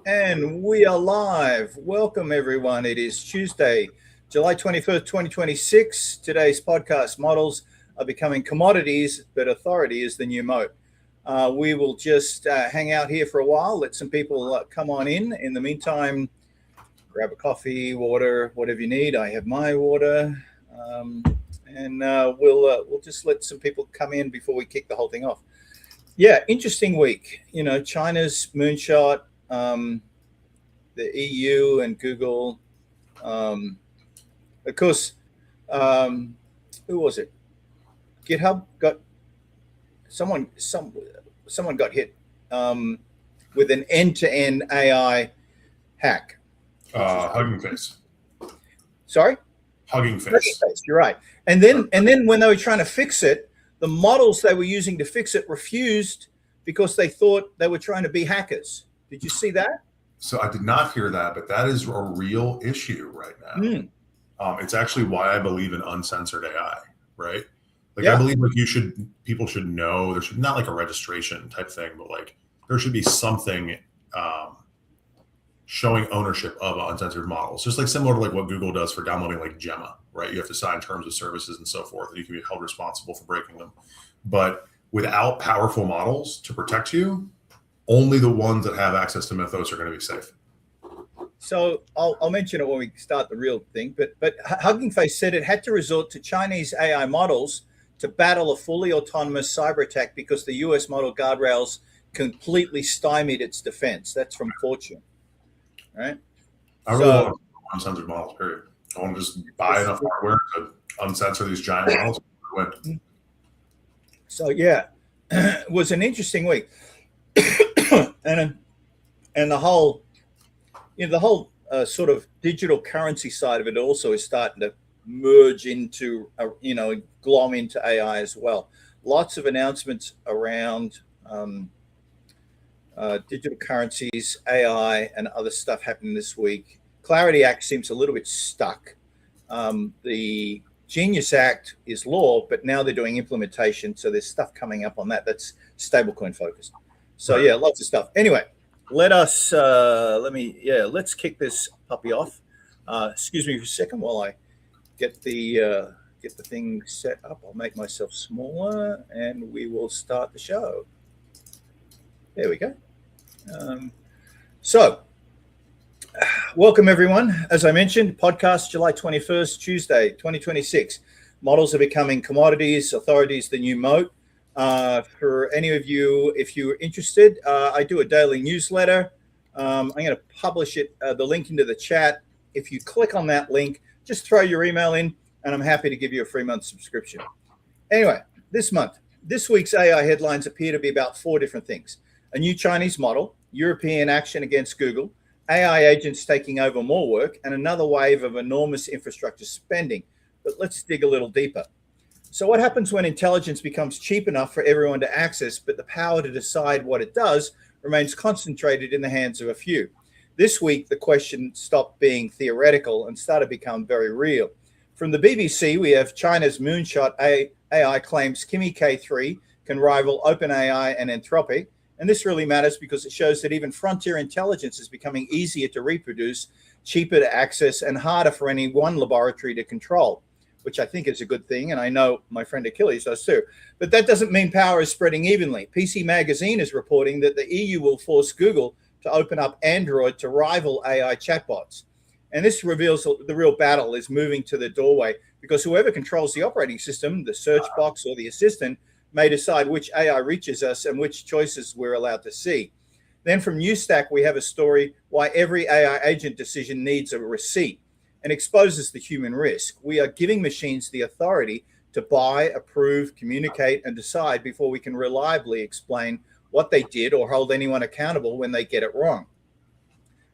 And we are live. Welcome, everyone. It is Tuesday, July 21st, 2026. Today's podcast, Models are Becoming Commodities, but Authority is the New Moat. We will just hang out here for a while, let some people come on in. In the meantime, grab a coffee, water, whatever you need. I have my water. And we'll just let some people come in before we kick the whole thing off. Yeah, interesting week. You know, China's moonshot, the EU and Google. Of course, who was it? GitHub got someone got hit with an end-to-end AI hack. Hugging Face. Sorry? Hugging Face. Hugging Face. You're right. And then when they were trying to fix it, the models they were using to fix it refused because they thought they were trying to be hackers. Did you see that? So I did not hear that, but that is a real issue right now. It's actually why I believe in uncensored AI, right? Like, I believe like people should know there should not like a registration type thing, but like there should be something showing ownership of uncensored models, just like similar to like what Google does for downloading like Gemma, right? You have to sign terms of services and so forth, and you can be held responsible for breaking them. But without powerful models to protect you, only the ones that have access to Mythos are going to be safe. So I'll mention it when we start the real thing, but Hugging Face said it had to resort to Chinese AI models to battle a fully autonomous cyber attack because the US model guardrails completely stymied its defense. That's from Fortune, right? I really want uncensored models, period. I want to just buy enough hardware to uncensor these giant models and win. So yeah, it was an interesting week. and the whole sort of digital currency side of it also is starting to merge into glom into AI as well. Lots of announcements around digital currencies, AI, and other stuff happening this week. Clarity Act seems a little bit stuck. The Genius Act is law, but now they're doing implementation, so there's stuff coming up on that that's stablecoin focused. So yeah, lots of stuff. Anyway, let's kick this puppy off. Excuse me for a second while I get the thing set up. I'll make myself smaller, and we will start the show. There we go. So, welcome everyone. As I mentioned, podcast July 21st, Tuesday, 2026. Models are becoming commodities. Authorities, the new moat. For any of you, if you're interested, I do a daily newsletter. I'm going to publish it, the link into the chat. If you click on that link, just throw your email in, and I'm happy to give you a free month subscription. Anyway, this week's AI headlines appear to be about 4 different things. A new Chinese model, European action against Google, AI agents taking over more work, and another wave of enormous infrastructure spending. But let's dig a little deeper. So what happens when intelligence becomes cheap enough for everyone to access, but the power to decide what it does remains concentrated in the hands of a few? This week, the question stopped being theoretical and started to become very real. From the BBC, we have China's moonshot AI claims Kimi K3 can rival OpenAI and Anthropic. And this really matters because it shows that even frontier intelligence is becoming easier to reproduce, cheaper to access, and harder for any one laboratory to control, which I think is a good thing. And I know my friend Achilles does too. But that doesn't mean power is spreading evenly. PC Magazine is reporting that the EU will force Google to open up Android to rival AI chatbots. And this reveals the real battle is moving to the doorway because whoever controls the operating system, the search box or the assistant, may decide which AI reaches us and which choices we're allowed to see. Then from Newstack, we have a story why every AI agent decision needs a receipt and exposes the human risk. We are giving machines the authority to buy, approve, communicate, and decide before we can reliably explain what they did or hold anyone accountable when they get it wrong.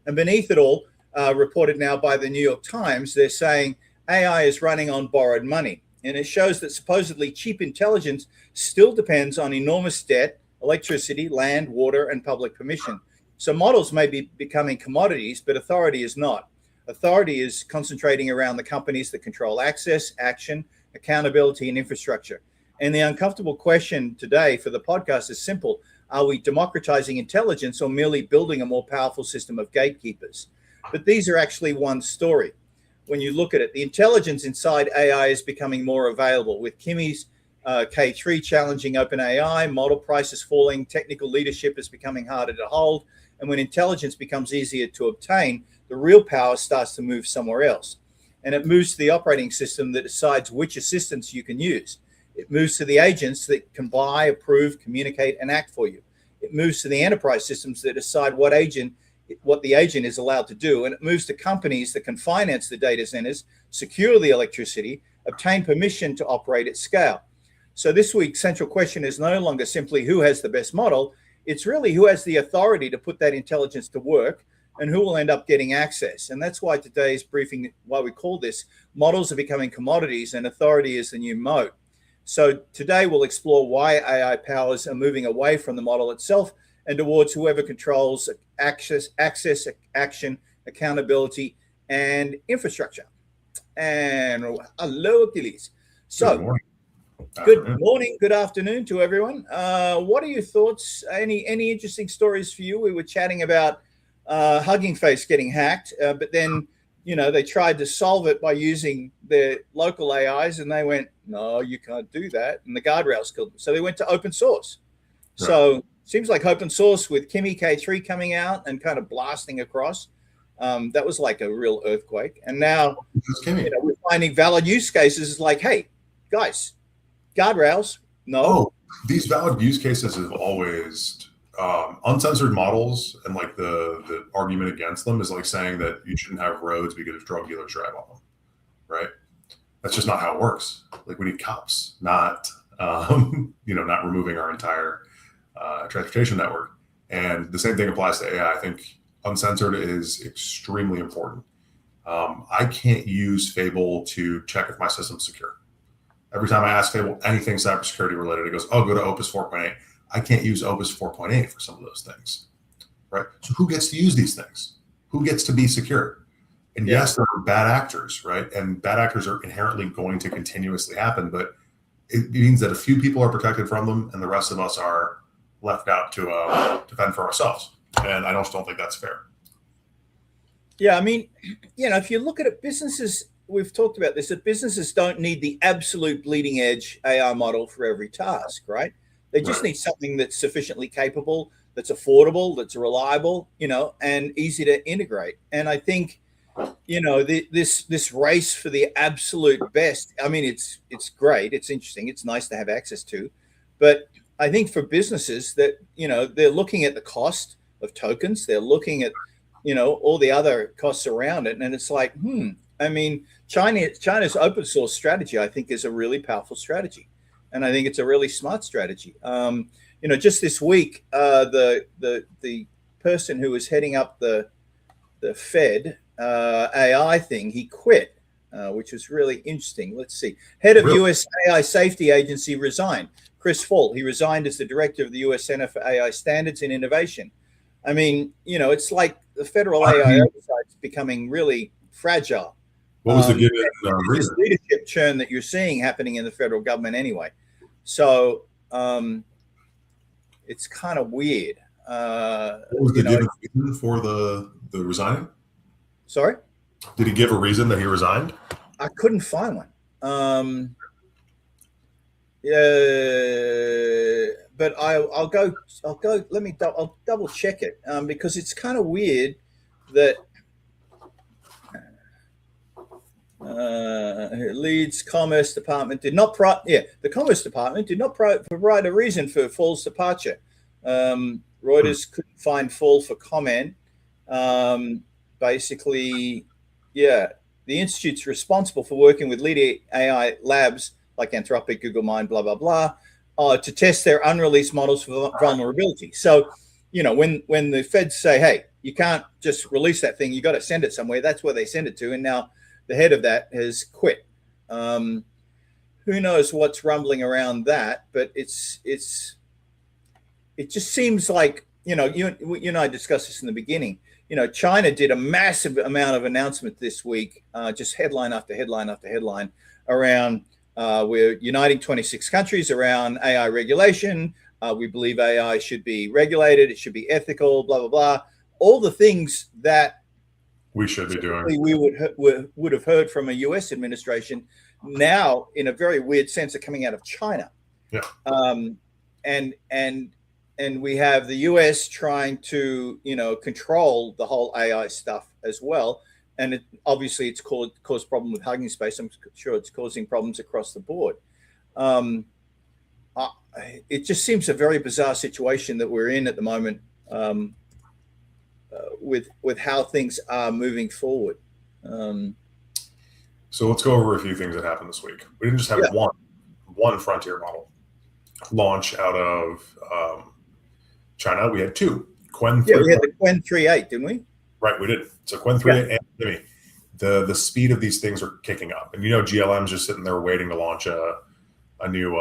And beneath it all, reported now by the New York Times, they're saying AI is running on borrowed money. And it shows that supposedly cheap intelligence still depends on enormous debt, electricity, land, water, and public permission. So models may be becoming commodities, but authority is not. Authority is concentrating around the companies that control access, action, accountability, and infrastructure. And the uncomfortable question today for the podcast is simple. Are we democratizing intelligence or merely building a more powerful system of gatekeepers? But these are actually one story. When you look at it, the intelligence inside AI is becoming more available, with Kimi's K3 challenging OpenAI, model prices falling, technical leadership is becoming harder to hold. And when intelligence becomes easier to obtain, the real power starts to move somewhere else. And it moves to the operating system that decides which assistants you can use. It moves to the agents that can buy, approve, communicate, and act for you. It moves to the enterprise systems that decide what the agent is allowed to do. And it moves to companies that can finance the data centers, secure the electricity, obtain permission to operate at scale. So this week's central question is no longer simply who has the best model. It's really who has the authority to put that intelligence to work and who will end up getting access. And that's why today's briefing, why we call this, models are becoming commodities and authority is the new moat. So today we'll explore why AI powers are moving away from the model itself and towards whoever controls access, action, accountability, and infrastructure. And hello, Achilles. So good morning, good afternoon to everyone. What are your thoughts? Any interesting stories for you? We were chatting about Hugging Face getting hacked, but then they tried to solve it by using their local AIs, and they went, no, you can't do that, and the guardrails killed them. So they went to open source. Right. So seems like open source with Kimi K3 coming out and kind of blasting across. That was like a real earthquake. And now we're finding valid use cases like, hey, guys, guardrails, no. Oh, these valid use cases have always uncensored models, and like the argument against them is like saying that you shouldn't have roads because drug dealers drive on them, right? That's just not how it works. Like we need cops, not not removing our entire transportation network. And the same thing applies to AI. I think uncensored is extremely important. I can't use Fable to check if my system's secure. Every time I ask Fable anything cybersecurity related, it goes, oh, go to Opus 4.8. I can't use Opus 4.8 for some of those things, right? So who gets to use these things? Who gets to be secure? And yes, there are bad actors, right? And bad actors are inherently going to continuously happen, but it means that a few people are protected from them and the rest of us are left out to fend for ourselves. And I just don't think that's fair. Yeah, I mean, if you look at it, businesses, we've talked about this, that businesses don't need the absolute bleeding edge AI model for every task, right? They just need something that's sufficiently capable, that's affordable, that's reliable, and easy to integrate. And I think, this race for the absolute best, I mean, it's great. It's interesting. It's nice to have access to. But I think for businesses that, they're looking at the cost of tokens. They're looking at, all the other costs around it. And it's like, I mean, China's open source strategy, I think, is a really powerful strategy. And I think it's a really smart strategy. Just this week, the person who was heading up the Fed AI thing, he quit, which was really interesting. Let's see. Head of U.S. AI Safety Agency resigned. Chris Fall. He resigned as the director of the U.S. Center for AI Standards and Innovation. I mean, it's like the federal AI oversight is becoming really fragile. What was the given reason? Leadership churn that you're seeing happening in the federal government anyway. So it's kind of weird. What was the given reason for the resigning? Sorry? Did he give a reason that he resigned? I couldn't find one. But I'll go. I'll double check it because it's kind of weird that Leeds Commerce Department did not the Commerce Department did not provide a reason for Fall's departure. Reuters couldn't find Fall for comment. Basically, the institute's responsible for working with leading AI labs like Anthropic, Google Mind, blah, blah, blah, to test their unreleased models for vulnerability. So, when the feds say, hey, you can't just release that thing, you got to send it somewhere, that's where they send it to. And now the head of that has quit. Who knows what's rumbling around that, but it just seems like, you and I discussed this in the beginning. China did a massive amount of announcement this week, just headline after headline after headline around we're uniting 26 countries around AI regulation, We believe AI should be regulated. It should be ethical, blah, blah, blah. All the things that we should be doing. We would have heard from a US administration now, in a very weird sense, are coming out of China. Yeah. And we have the US trying to, control the whole AI stuff as well. And obviously it's caused problem with Hugging Space. I'm sure it's causing problems across the board. It just seems a very bizarre situation that we're in at the moment, with how things are moving forward. So let's go over a few things that happened this week. We didn't just have one frontier model launch out of China. We had two. Qwen 3. Yeah, we had the Qwen 3.8, didn't we? Right, we did. So Qwen 3.8 and Jimmy. The speed of these things are kicking up. And GLM's just sitting there waiting to launch a new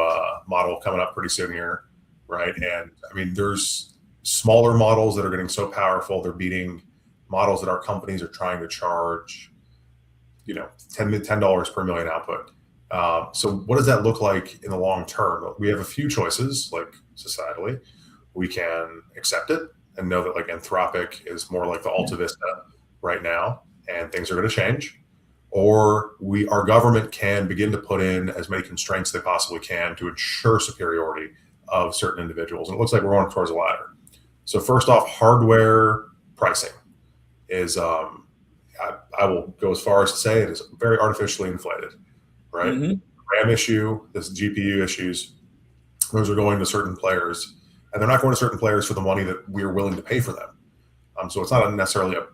model coming up pretty soon here, right? And I mean, there's smaller models that are getting so powerful, they're beating models that our companies are trying to charge, $10 per million output. So what does that look like in the long term? We have a few choices, like societally. We can accept it and know that like Anthropic is more like the Alta Vista right now, and things are going to change. Or our government can begin to put in as many constraints they possibly can to ensure superiority of certain individuals. And it looks like we're going towards the latter. So first off, hardware pricing is, I will go as far as to say it is very artificially inflated, right? Mm-hmm. RAM issue, this GPU issues, those are going to certain players, and they're not going to certain players for the money that we're willing to pay for them. So it's not necessarily a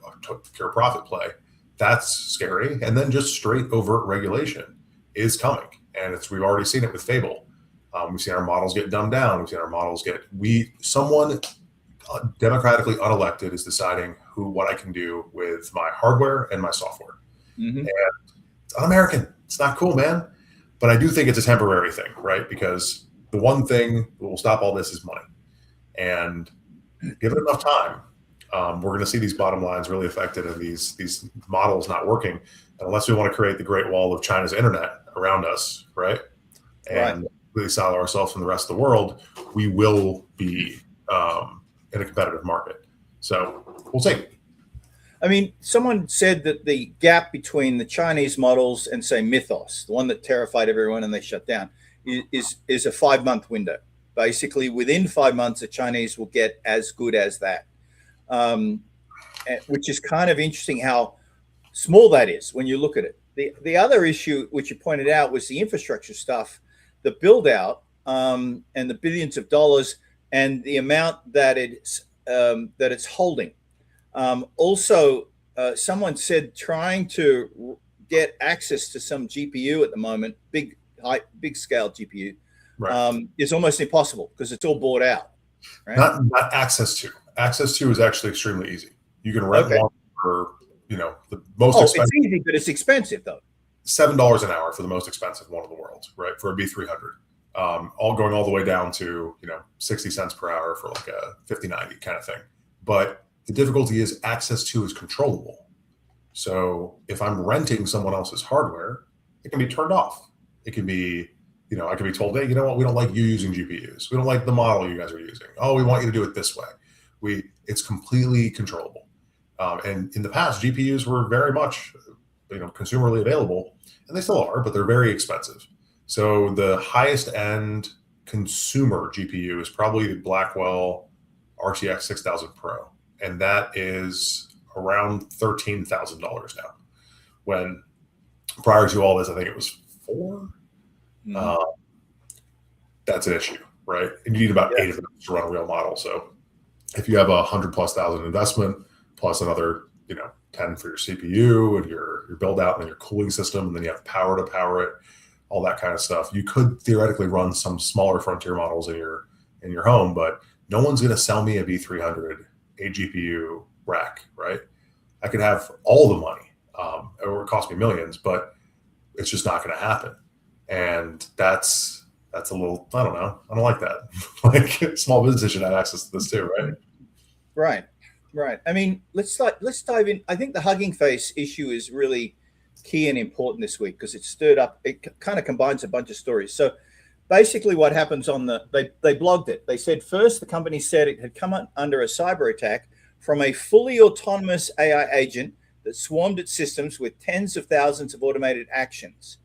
pure profit play. That's scary. And then just straight overt regulation is coming. And we've already seen it with Fable. We've seen our models get dumbed down. We've seen our models someone democratically unelected is deciding what I can do with my hardware and my software. Mm-hmm. And it's un-American. It's not cool, man. But I do think it's a temporary thing, right? Because the one thing that will stop all this is money. And give it enough time, we're going to see these bottom lines really affected and these models not working unless we want to create the Great Wall of China's internet around us, right? And really silo ourselves from the rest of the world. We will be in a competitive market. So we'll see. I mean, someone said that the gap between the Chinese models and, say, Mythos, the one that terrified everyone and they shut down, is a 5-month window. Basically, within 5 months, the Chinese will get as good as that, which is kind of interesting how small that is when you look at it. The other issue, which you pointed out, was the infrastructure stuff, the build out, and the billions of dollars and the amount that it's holding. Also, someone said trying to get access to some GPU at the moment, big scale GPU, is almost impossible because it's all bought out. Right? Not access to. Access to is actually extremely easy. You can rent one for the most expensive. It's easy, but it's expensive though. $7 an hour for the most expensive one in the world, right? For a B300, going all the way down to 60 cents per hour for like a 5090 kind of thing. But the difficulty is access to is controllable. So if I'm renting someone else's hardware, it can be turned off. It can be, I can be told, hey, you know what? We don't like you using GPUs. We don't like the model you guys are using. Oh, we want you to do it this way. It's completely controllable. And in the past, GPUs were very much, consumerly available, and they still are, but they're very expensive. So the highest end consumer GPU is probably the Blackwell RTX 6000 Pro. And that is around $13,000 now. When prior to all this, I think it was $4,000. Mm-hmm. That's an issue, right? And you need about 8 of them to run a real model. So if you have $100,000+ investment plus another, 10 for your CPU and your build out and then your cooling system, and then you have power to power it, all that kind of stuff, you could theoretically run some smaller frontier models in your home, but no one's going to sell me a B300, a GPU rack, right? I could have all the money, or it cost me millions, but it's just not going to happen. And that's a little, I don't know. I don't like that. Like small businesses should have access to this too, right? Right. I mean, let's dive in. I think the Hugging Face issue is really key and important this week because it stirred up. It kind of combines a bunch of stories. So basically what happens they blogged it. They said first the company said it had come under a cyber attack from a fully autonomous AI agent that swarmed its systems with tens of thousands of automated actions.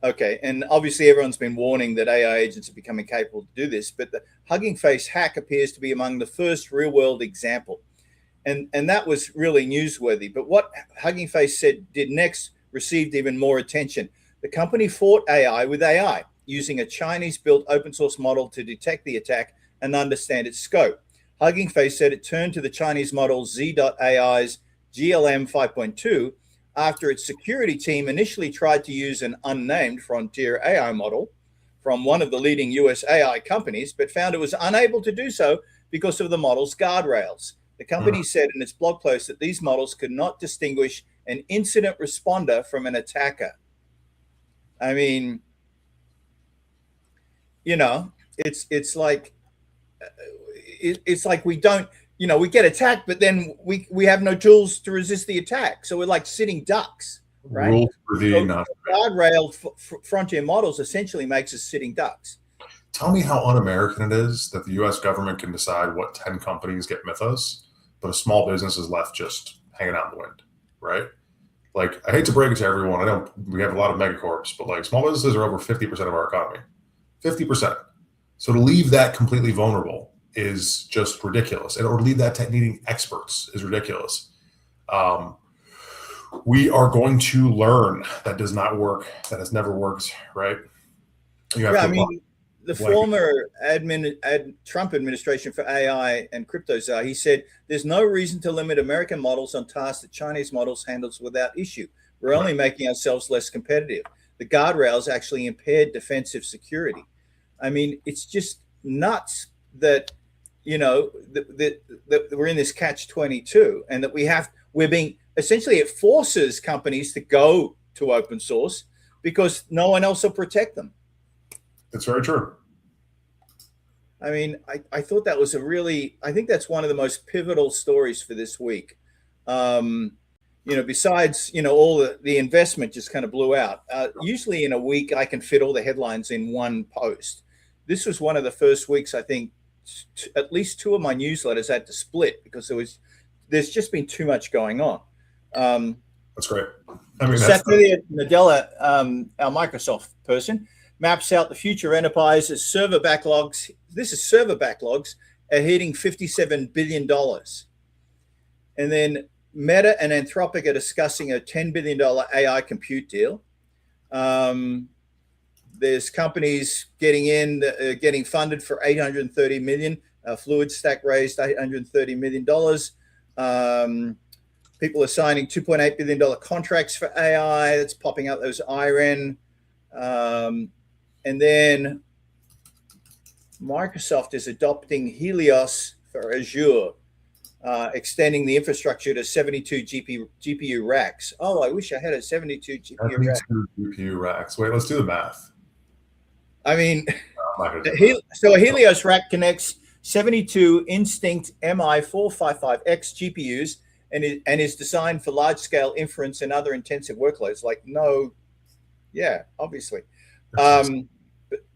Okay, and obviously everyone's been warning that AI agents are becoming capable to do this, but the Hugging Face hack appears to be among the first real-world example. And that was really newsworthy. But what Hugging Face said did next received even more attention. The company fought AI with AI, using a Chinese-built open-source model to detect the attack and understand its scope. Hugging Face said it turned to the Chinese model Z.AI's GLM 5.2 after its security team initially tried to use an unnamed frontier AI model from one of the leading US AI companies, but found it was unable to do so because of the model's guardrails. The company said in its blog post that these models could not distinguish an incident responder from an attacker. I mean, you know, it's like we don't, you know, we get attacked, but then we have no tools to resist the attack. So we're like sitting ducks, right? Rules for thee, So not guardrail frontier models essentially makes us sitting ducks. Tell me how un-American it is that the U.S. government can decide what 10 companies get Mythos, but a small business is left just hanging out in the wind, right? Like, I hate to break it to everyone. I know we have a lot of megacorps, but like small businesses are over 50% of our economy. 50%. So to leave that completely vulnerable is just ridiculous. And or to leave that tech needing experts is ridiculous. We are going to learn that does not work. That has never worked, right? You have I mean, the former Trump administration for AI and crypto czar, he said, there's no reason to limit American models on tasks that Chinese models handles without issue. We're only making ourselves less competitive. The guardrails actually impaired defensive security. I mean, it's just nuts that, you know, that we're in this catch-22 and that we're being, essentially it forces companies to go to open source because no one else will protect them. That's very true. I mean, I thought that was I think that's one of the most pivotal stories for this week. You know, besides, you know, all the investment just kind of blew out. Usually in a week, I can fit all the headlines in one post. This was one of the first weeks, I think, at least two of my newsletters had to split because there's just been too much going on. That's great. I mean, Satya Nadella, our Microsoft person, maps out the future enterprise as server backlogs. This is server backlogs are hitting $57 billion. And then Meta and Anthropic are discussing a $10 billion AI compute deal. There's companies getting funded for $830 million. FluidStack raised $830 million. People are signing $2.8 billion contracts for AI. That's popping out those IREN. And then Microsoft is adopting Helios for Azure, extending the infrastructure to 72 GPU racks. Oh, I wish I had a 72 GPU rack. GPU racks. Wait, let's do the math. I mean, so a Helios rack connects 72 Instinct MI455X GPUs and is designed for large-scale inference and other intensive workloads. Obviously.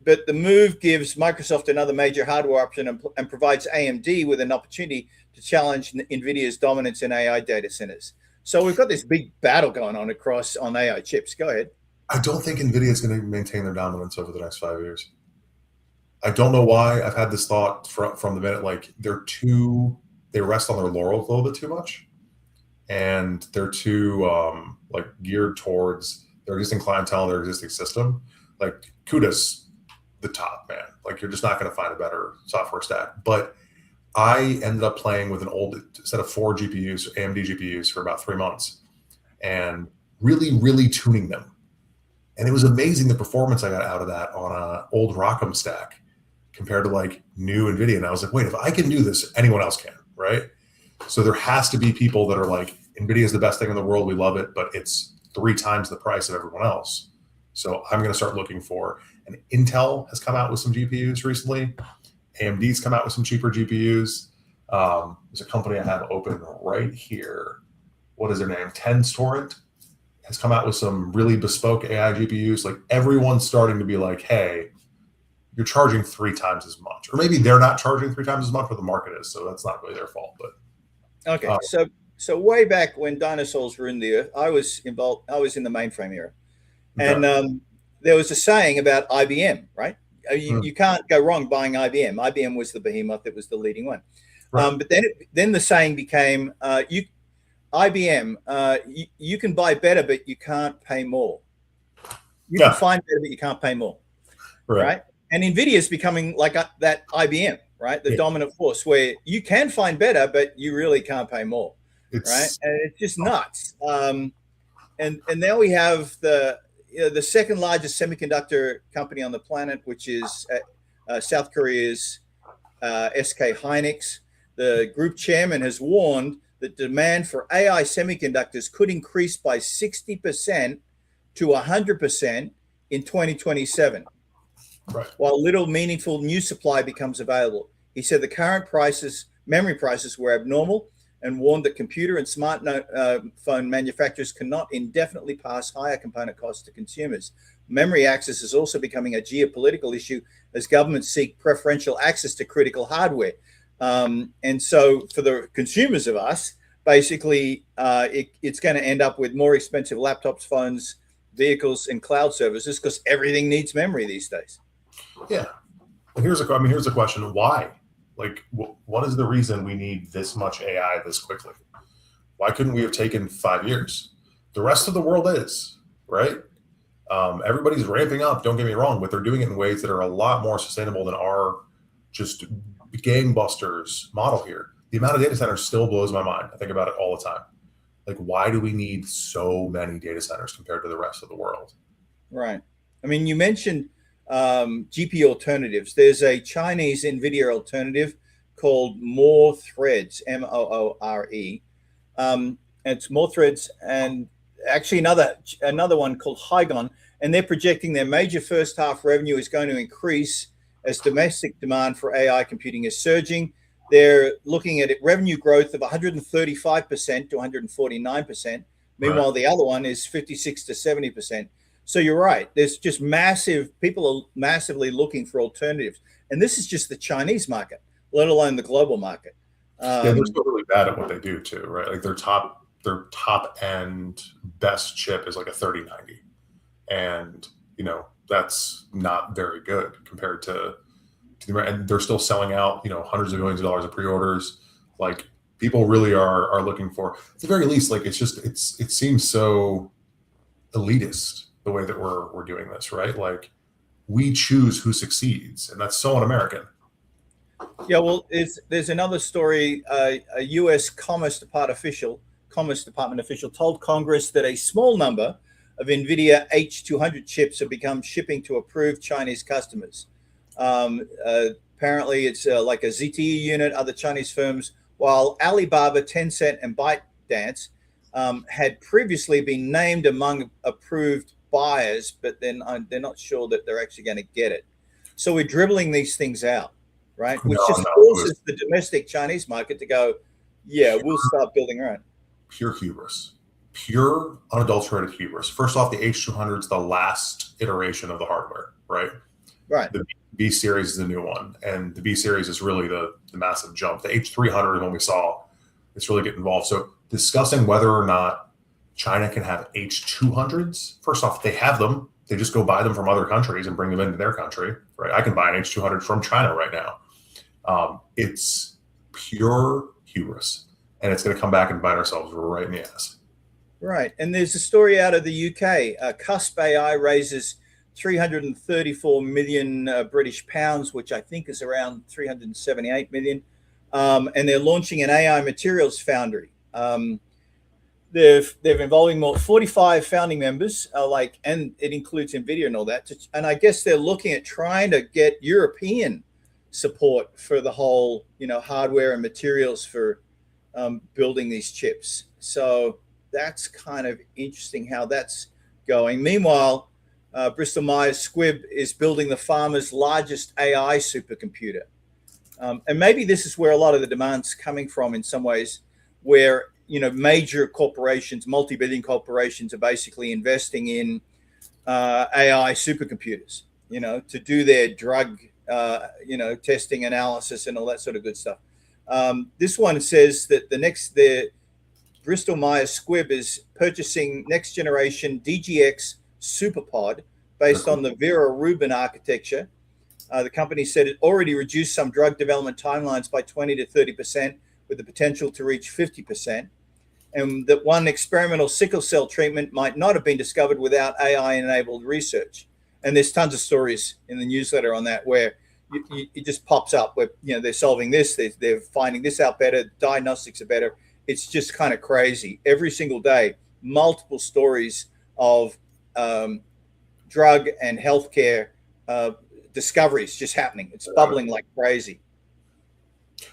But the move gives Microsoft another major hardware option and provides AMD with an opportunity to challenge NVIDIA's dominance in AI data centers. So we've got this big battle going on on AI chips. Go ahead. I don't think NVIDIA is going to maintain their dominance over the next 5 years. I don't know why. I've had this thought from the minute, like they rest on their laurels a little bit too much. And they're too geared towards their existing clientele, their existing system. Like CUDA's the top, man. Like you're just not going to find a better software stack. But I ended up playing with an old set of 4 GPUs, AMD GPUs, for about 3 months and really, really tuning them. And it was amazing the performance I got out of that on an old ROCm stack compared to like new NVIDIA. And I was like, wait, if I can do this, anyone else can, right? So there has to be people that are like, NVIDIA is the best thing in the world. We love it, but it's 3 times the price of everyone else. So I'm going to start looking for, and Intel has come out with some GPUs recently. AMD's come out with some cheaper GPUs. There's a company I have open right here. What is their name? Tenstorrent has come out with some really bespoke AI GPUs. Like everyone's starting to be like, hey, you're charging 3 times as much, or maybe they're not charging 3 times as much, but the market is, so that's not really their fault. But okay, so way back when dinosaurs were in the earth, I was involved. I was in the mainframe era, and there was a saying about IBM, right? You can't go wrong buying IBM. IBM was the behemoth; it was the leading one. Right. But then the saying became, IBM, you can buy better, but you can't pay more. You can find better, but you can't pay more, right? And NVIDIA is becoming like that IBM, right? The dominant force, where you can find better, but you really can't pay more, right? And it's just nuts. And now we have the second largest semiconductor company on the planet, which is South Korea's SK Hynix. The group chairman has warned that demand for AI semiconductors could increase by 60% to 100% in 2027, while little meaningful new supply becomes available. He said the current memory prices were abnormal, and warned that computer and smartphone manufacturers cannot indefinitely pass higher component costs to consumers. Memory access is also becoming a geopolitical issue as governments seek preferential access to critical hardware. And so for the consumers of us, basically, it's going to end up with more expensive laptops, phones, vehicles, and cloud services because everything needs memory these days. Yeah. And here's a question. Why? Like, what is the reason we need this much AI this quickly? Why couldn't we have taken 5 years? The rest of the world is, right? Everybody's ramping up, don't get me wrong, but they're doing it in ways that are a lot more sustainable than our just gangbusters model here. The amount of data centers still blows my mind. I think about it all the time. Like, why do we need so many data centers compared to the rest of the world? Right. I mean, you mentioned GPU alternatives. There's a Chinese NVIDIA alternative called More Threads, Moore. It's More Threads, and actually another one called Hygon, and they're projecting their major first half revenue is going to increase as domestic demand for AI computing is surging. They're looking at revenue growth of 135% to 149%. Meanwhile, the other one is 56 to 70%. So you're right. There's just people are massively looking for alternatives. And this is just the Chinese market, let alone the global market. They're still really bad at what they do too, right? Like their top end best chip is like a 3090. And, that's not very good compared to and they're still selling out, hundreds of millions of dollars of pre-orders. Like, people really are looking for, at the very least, like, it seems so elitist the way that we're doing this, right? Like, we choose who succeeds, and that's so un-American. Yeah, well, there's another story. A U.S. Commerce Department official told Congress that a small number of NVIDIA H200 chips have become shipping to approved Chinese customers. Apparently, it's like a ZTE unit. Other Chinese firms, while Alibaba, Tencent, and ByteDance had previously been named among approved buyers, but then they're not sure that they're actually going to get it. So we're dribbling these things out, right? Which forces the domestic Chinese market to go, yeah, we'll start building our own. Pure hubris. Pure, unadulterated hubris. First off, the H200 is the last iteration of the hardware, right? Right. The B series is the new one, and the B series is really the massive jump. The H300 is when we saw it's really getting involved. So discussing whether or not China can have H200s, first off, they have them. They just go buy them from other countries and bring them into their country, right? I can buy an H200 from China right now. It's pure hubris, and it's going to come back and bite ourselves right in the ass. Right. And there's a story out of the UK. Cusp AI raises 334 million British pounds, which I think is around 378 million. And they're launching an AI materials foundry. They're involving more 45 founding members, and it includes NVIDIA and all that. And I guess they're looking at trying to get European support for the whole, hardware and materials for building these chips. So that's kind of interesting how that's going. Meanwhile, Bristol Myers Squibb is building the pharma's largest AI supercomputer. And maybe this is where a lot of the demand's coming from in some ways, where, major corporations, multi-billion corporations are basically investing in AI supercomputers. to do their drug, testing analysis and all that sort of good stuff. This one says that the Bristol Myers Squibb is purchasing next generation DGX Superpod based on the Vera Rubin architecture. The company said it already reduced some drug development timelines by 20 to 30%, with the potential to reach 50%. And that one experimental sickle cell treatment might not have been discovered without AI-enabled research. And there's tons of stories in the newsletter on that where it just pops up where they're solving this, they're finding this out better, diagnostics are better. It's just kind of crazy. Every single day, multiple stories of drug and healthcare discoveries just happening. It's bubbling like crazy.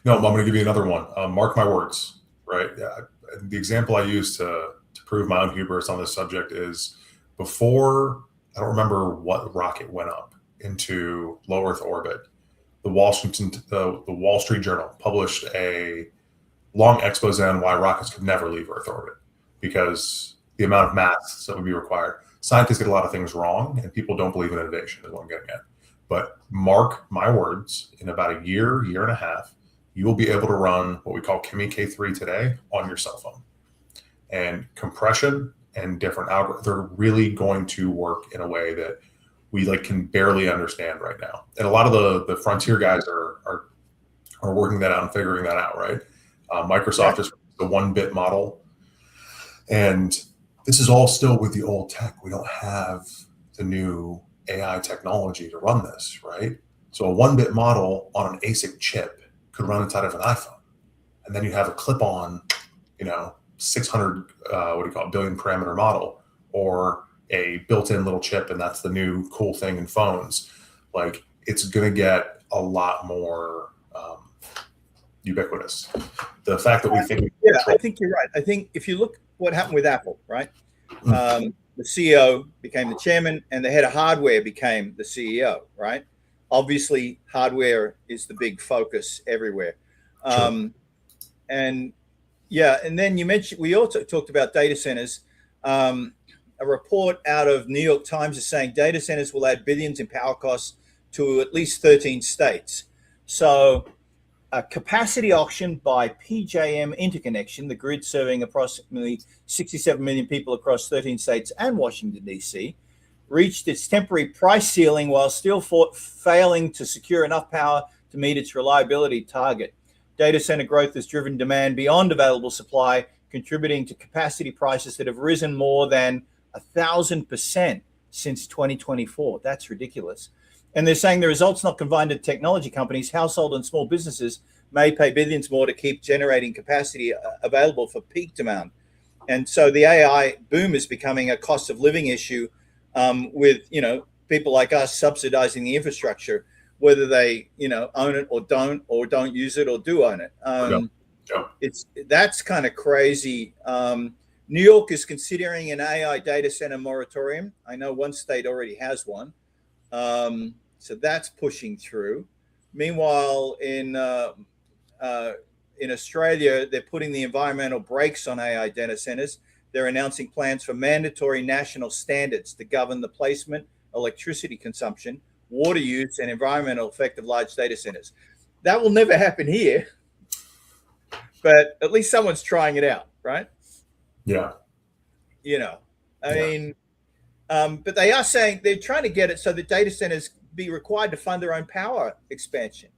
No, I'm going to give you another one. Mark my words, right? The example I use to prove my own hubris on this subject is before, I don't remember what rocket went up into low Earth orbit, the Wall Street Journal published a long expose on why rockets could never leave Earth orbit because the amount of mass that would be required. Scientists get a lot of things wrong, and people don't believe in innovation is what I'm getting at. But mark my words, in about a year and a half, you will be able to run what we call Kimi K3 today on your cell phone. And compression and different algorithms, they're really going to work in a way that we can barely understand right now. And a lot of the frontier guys are working that out and figuring that out, right? Microsoft just the 1-bit model. And this is all still with the old tech. We don't have the new AI technology to run this, right? So a 1-bit model on an ASIC chip could run inside of an iPhone. And then you have a clip-on, 600, billion parameter model, or a built-in little chip, and that's the new cool thing in phones. It's going to get a lot more ubiquitous. The fact that we think... I think you're right. I think if you look what happened with Apple, right? The CEO became the chairman and the head of hardware became the CEO, right? Obviously, hardware is the big focus everywhere. Sure. And then you mentioned, we also talked about data centers. A report out of New York Times is saying data centers will add billions in power costs to at least 13 states. So a capacity auction by PJM Interconnection, the grid serving approximately 67 million people across 13 states and Washington, D.C., reached its temporary price ceiling while still failing to secure enough power to meet its reliability target. Data center growth has driven demand beyond available supply, contributing to capacity prices that have risen more than 1,000% since 2024. That's ridiculous. And they're saying the results not confined to technology companies, household and small businesses may pay billions more to keep generating capacity available for peak demand. And so the AI boom is becoming a cost of living issue, with people like us subsidizing the infrastructure, whether they own it or don't use it or do own it. That's kind of crazy. New York is considering an AI data center moratorium. I know one state already has one. So that's pushing through. Meanwhile, in Australia, they're putting the environmental brakes on AI data centers. They're announcing plans for mandatory national standards to govern the placement, electricity consumption, water use, and environmental effect of large data centers. That will never happen here, but at least someone's trying it out, right? Yeah. I mean, but they are saying they're trying to get it so that data centers be required to fund their own power expansion,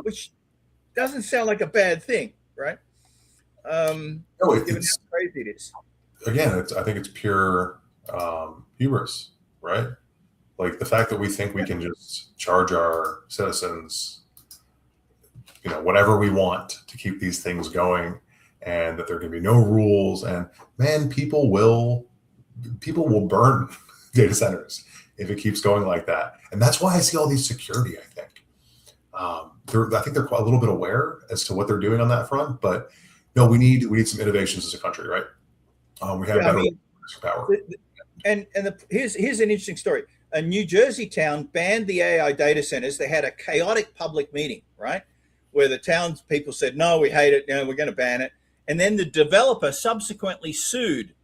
which doesn't sound like a bad thing, right? Given how crazy it is. Again, I think it's pure hubris, right? The fact that we think we can just charge our citizens, whatever we want to keep these things going, and that there can be no rules. And man, people will burn data centers if it keeps going like that. And that's why I see all these security, I think. I think they're a little bit aware as to what they're doing on that front, but no, we need some innovations as a country, right? We have better power. Here's an interesting story. A New Jersey town banned the AI data centers. They had a chaotic public meeting, right, where the townspeople said, no, we hate it, we're going to ban it. And then the developer subsequently sued,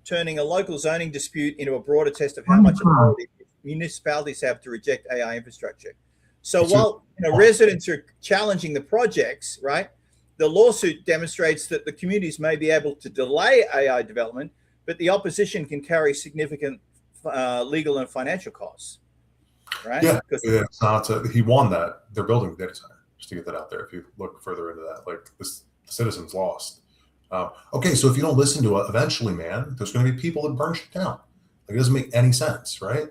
turning a local zoning dispute into a broader test of how much authority municipalities have to reject AI infrastructure. So while residents are challenging the projects, right, the lawsuit demonstrates that the communities may be able to delay AI development, but the opposition can carry significant legal and financial costs, right? Yeah, it's not. He won that. They're building the data center. Just to get that out there, if you look further into that, like the citizens lost. Okay, so if you don't listen to it, eventually, man, there's going to be people that burn shit down. Like, it doesn't make any sense, right?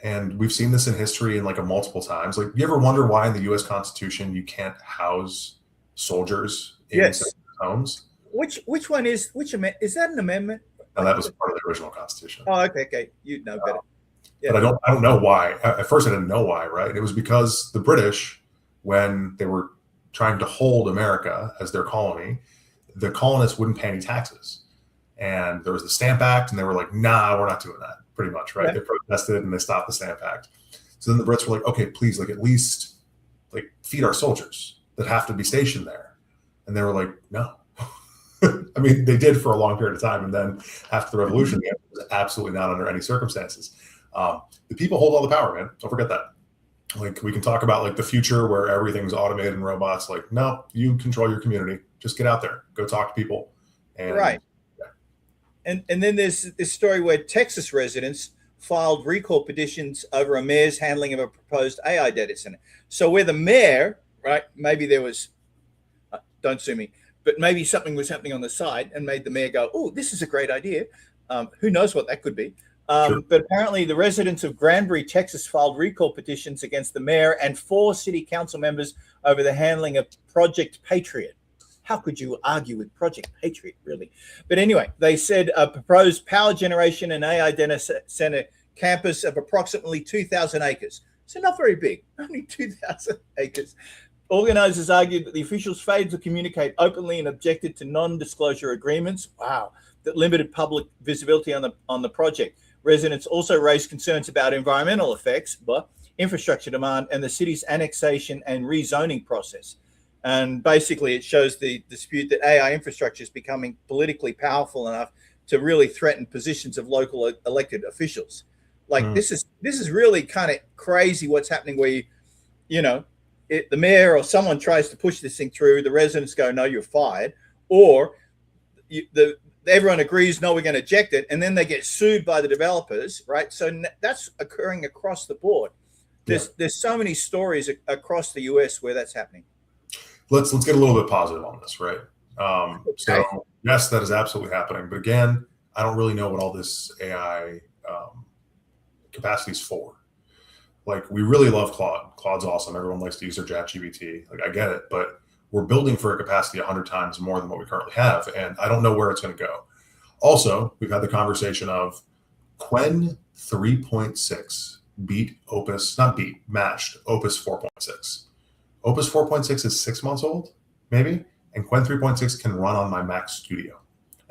And we've seen this in history and like multiple times. Like, you ever wonder why in the U.S. Constitution you can't house soldiers in homes? Which one is is that an amendment? No, that was part of the original Constitution. Oh, okay. You know better. Yeah. But I don't know why. At first, I didn't know why. Right? It was because the British, when they were trying to hold America as their colony, the colonists wouldn't pay any taxes. And there was the Stamp Act, and they were like, "Nah, we're not doing that." Pretty much, right? They protested and they stopped the Stamp Act. So then the Brits were like, "Okay, please, at least feed our soldiers that have to be stationed there." And they were like, "No." I mean, they did for a long period of time, and then after the revolution, it was absolutely not under any circumstances. The people hold all the power, man. Don't forget that. We can talk about the future where everything's automated and robots. No, you control your community. Just get out there, go talk to people. And, right. Yeah. And then there's this story where Texas residents filed recall petitions over a mayor's handling of a proposed AI data center. So where the mayor, right, maybe there was, don't sue me, but maybe something was happening on the side and made the mayor go, "Oh, this is a great idea." Who knows what that could be? Sure. But apparently the residents of Granbury, Texas filed recall petitions against the mayor and 4 city council members over the handling of Project Patriot. How could you argue with Project Patriot, really? But anyway, they said a proposed power generation and AI data center campus of approximately 2,000 acres. So not very big, only 2,000 acres. Organizers argued that the officials failed to communicate openly and objected to non-disclosure agreements. Wow, that limited public visibility on the project. Residents also raised concerns about environmental effects, infrastructure demand, and the city's annexation and rezoning process. And basically, it shows the dispute that AI infrastructure is becoming politically powerful enough to really threaten positions of local elected officials. This is really kind of crazy what's happening, where the mayor or someone tries to push this thing through, the residents go, "No, you're fired," or everyone agrees, "No, we're going to eject it," and then they get sued by the developers, right? So that's occurring across the board. There's so many stories across the US where that's happening. Let's get a little bit positive on this, right? So yes, that is absolutely happening. But again, I don't really know what all this AI capacity is for. We really love Claude. Claude's awesome. Everyone likes to use their ChatGPT. I get it, but we're building for a capacity 100 times more than what we currently have, and I don't know where it's going to go. Also, we've had the conversation of Qwen 3.6 matched Opus 4.6. Opus 4.6 is 6 months old, maybe, and Qwen 3.6 can run on my Mac Studio.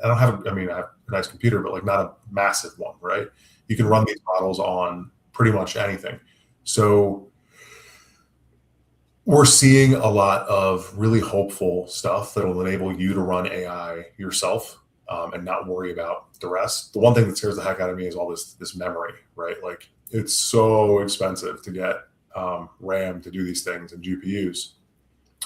I have a nice computer, but not a massive one, right? You can run these models on pretty much anything. So we're seeing a lot of really hopeful stuff that will enable you to run AI yourself and not worry about the rest. The one thing that scares the heck out of me is all this memory, right? It's so expensive to get RAM to do these things and GPUs,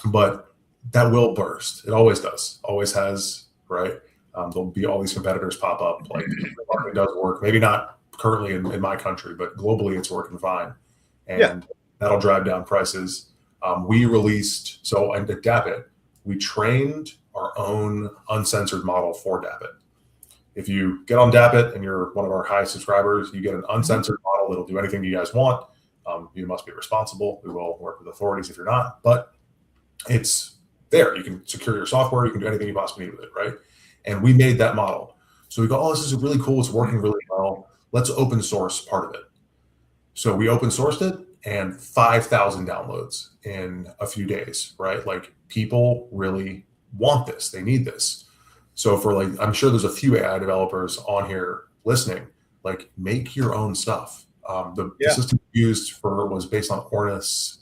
but that will burst. It always does, always has, right? There'll be all these competitors pop up. It does work, maybe not currently in my country, but globally it's working fine. And that'll drive down prices. We released, at DAPIT, we trained our own uncensored model for DAPIT. If you get on DAPIT and you're one of our high subscribers, you get an uncensored model that'll do anything you guys want. You must be responsible. We will work with authorities if you're not, but it's there. You can secure your software. You can do anything you possibly need with it, right? And we made that model. So we go, "Oh, this is really cool. It's working really well. Let's open source part of it." So we open sourced it, and 5,000 downloads in a few days, right? People really want this. They need this. So I'm sure there's a few AI developers on here listening, make your own stuff. The system used was based on Ornis.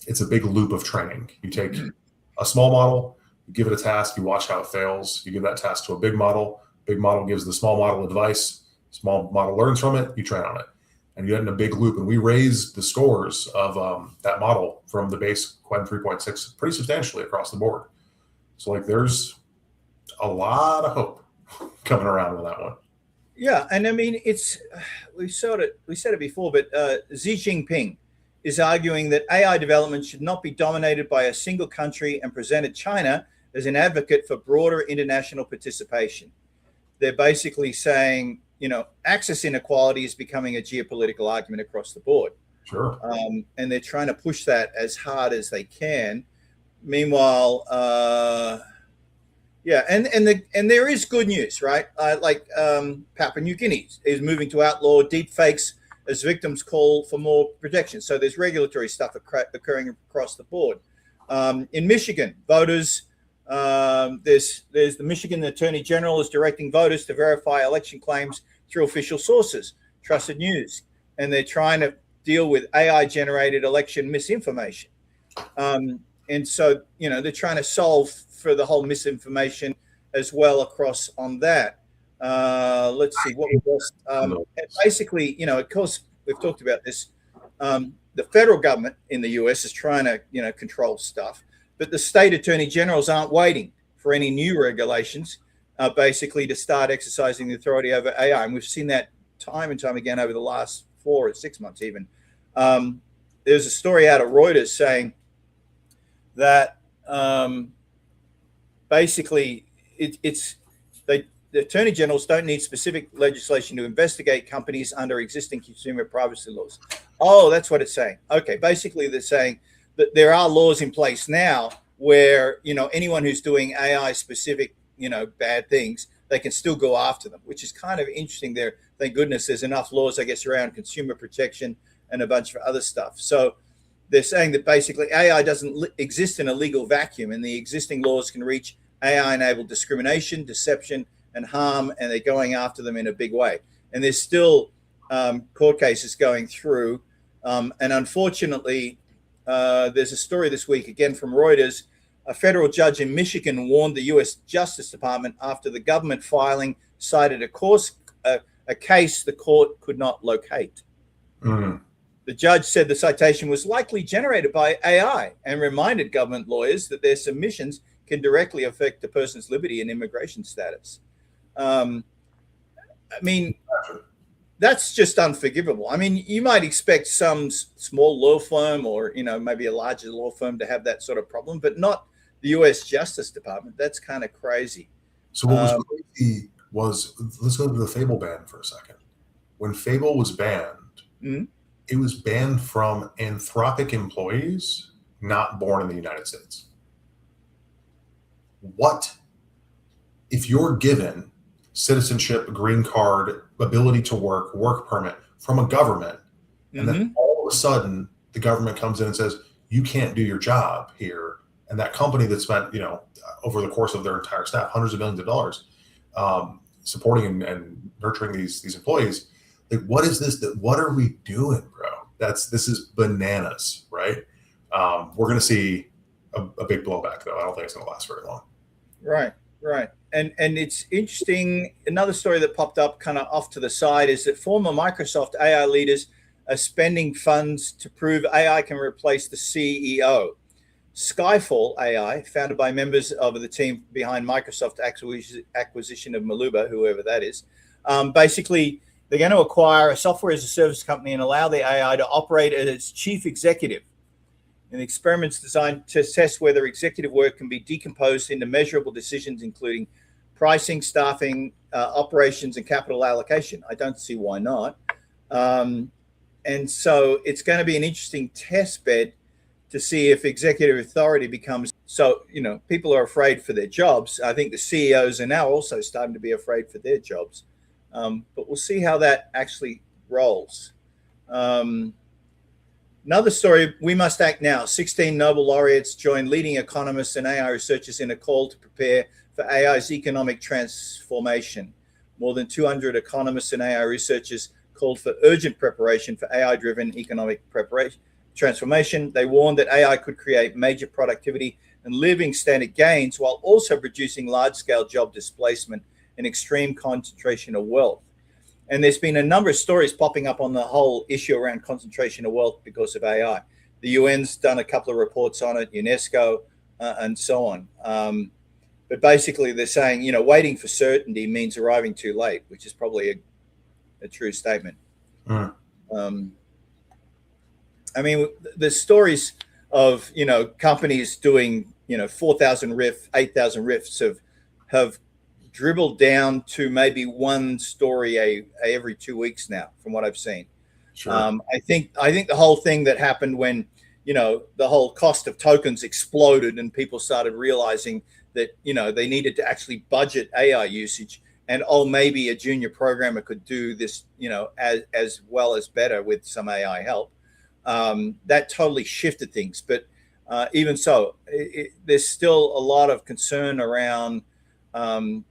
It's a big loop of training. You take a small model, you give it a task, you watch how it fails, you give that task to a big model gives the small model advice, small model learns from it, you train on it. and you had in a big loop. And we raised the scores of that model from the base Quen 3.6 pretty substantially across the board. So like there's a lot of hope coming around with that one. Yeah, and I mean we said it before, but Xi Jinping is arguing that AI development should not be dominated by a single country and presented China as an advocate for broader international participation. They're basically saying, access inequality is becoming a geopolitical argument across the board. Sure. And they're trying to push that as hard as they can. Meanwhile, and there is good news, right? Papua New Guinea is moving to outlaw deep fakes as victims call for more protection. So there's regulatory stuff occurring across the board. In Michigan, voters, there's the Michigan Attorney General is directing voters to verify election claims through official sources, trusted news, and they're trying to deal with AI-generated election misinformation. And so, they're trying to solve for the whole misinformation as well across on that. Let's see what was basically, of course, we've talked about this. The federal government in the US is trying to, control stuff, but the state attorney generals aren't waiting for any new regulations, basically to start exercising the authority over AI. And we've seen that time and time again over the last 4 or 6 months, even. There's a story out of Reuters saying that basically the attorney generals don't need specific legislation to investigate companies under existing consumer privacy laws. Oh, that's what it's saying. Okay, basically they're saying that there are laws in place now where, anyone who's doing AI specific, bad things, they can still go after them, which is kind of interesting there. Thank goodness there's enough laws, I guess, around consumer protection and a bunch of other stuff. So they're saying that basically AI doesn't exist in a legal vacuum, and the existing laws can reach AI-enabled discrimination, deception, and harm, and they're going after them in a big way. And there's still court cases going through. And unfortunately, there's a story this week, again from Reuters. A federal judge in Michigan warned the U.S. Justice Department after the government filing cited a case the court could not locate. Mm. The judge said the citation was likely generated by AI and reminded government lawyers that their submissions can directly affect a person's liberty and immigration status. I mean, that's just unforgivable. I mean, you might expect some small law firm or, maybe a larger law firm to have that sort of problem, but not the U.S. Justice Department. That's kind of crazy. So what was crazy was, let's go to the Fable ban for a second. When Fable was banned, it was banned from Anthropic employees not born in the United States. What if you're given citizenship, green card, ability to work permit from a government, and then all of a sudden the government comes in and says, you can't do your job here, and that company that spent, over the course of their entire staff, hundreds of millions of dollars, supporting and nurturing these employees, like, what is this? What are we doing, bro? This is bananas, right? We're going to see a big blowback, though. I don't think it's going to last very long. Right. And it's interesting. Another story that popped up kind of off to the side is that former Microsoft AI leaders are spending funds to prove AI can replace the CEO. Skyfall AI, founded by members of the team behind Microsoft acquisition of Maluba, whoever that is, basically they're going to acquire a software as a service company and allow the AI to operate as its chief executive. And the experiment's designed to test whether executive work can be decomposed into measurable decisions, including pricing, staffing, operations, and capital allocation. I don't see why not. And so it's going to be an interesting test bed to see if executive authority becomes so, people are afraid for their jobs. I think the CEOs are now also starting to be afraid for their jobs. But we'll see how that actually rolls. Another story, we must act now. 16 Nobel laureates join leading economists and AI researchers in a call to prepare for AI's economic transformation. More than 200 economists and AI researchers called for urgent preparation for AI-driven economic transformation. They warned that AI could create major productivity and living standard gains while also producing large-scale job displacement and extreme concentration of wealth. And there's been a number of stories popping up on the whole issue around concentration of wealth because of AI. The UN's done a couple of reports on it, UNESCO, and so on. But basically, they're saying, waiting for certainty means arriving too late, which is probably a true statement. I mean, there's stories of, companies doing, 4,000 riff, 8,000 riffs have dribbled down to maybe one story every 2 weeks now, from what I've seen. Sure. I think the whole thing that happened when, the whole cost of tokens exploded and people started realizing that, they needed to actually budget AI usage, and maybe a junior programmer could do this, as well as better with some AI help. That totally shifted things. But even so, there's still a lot of concern around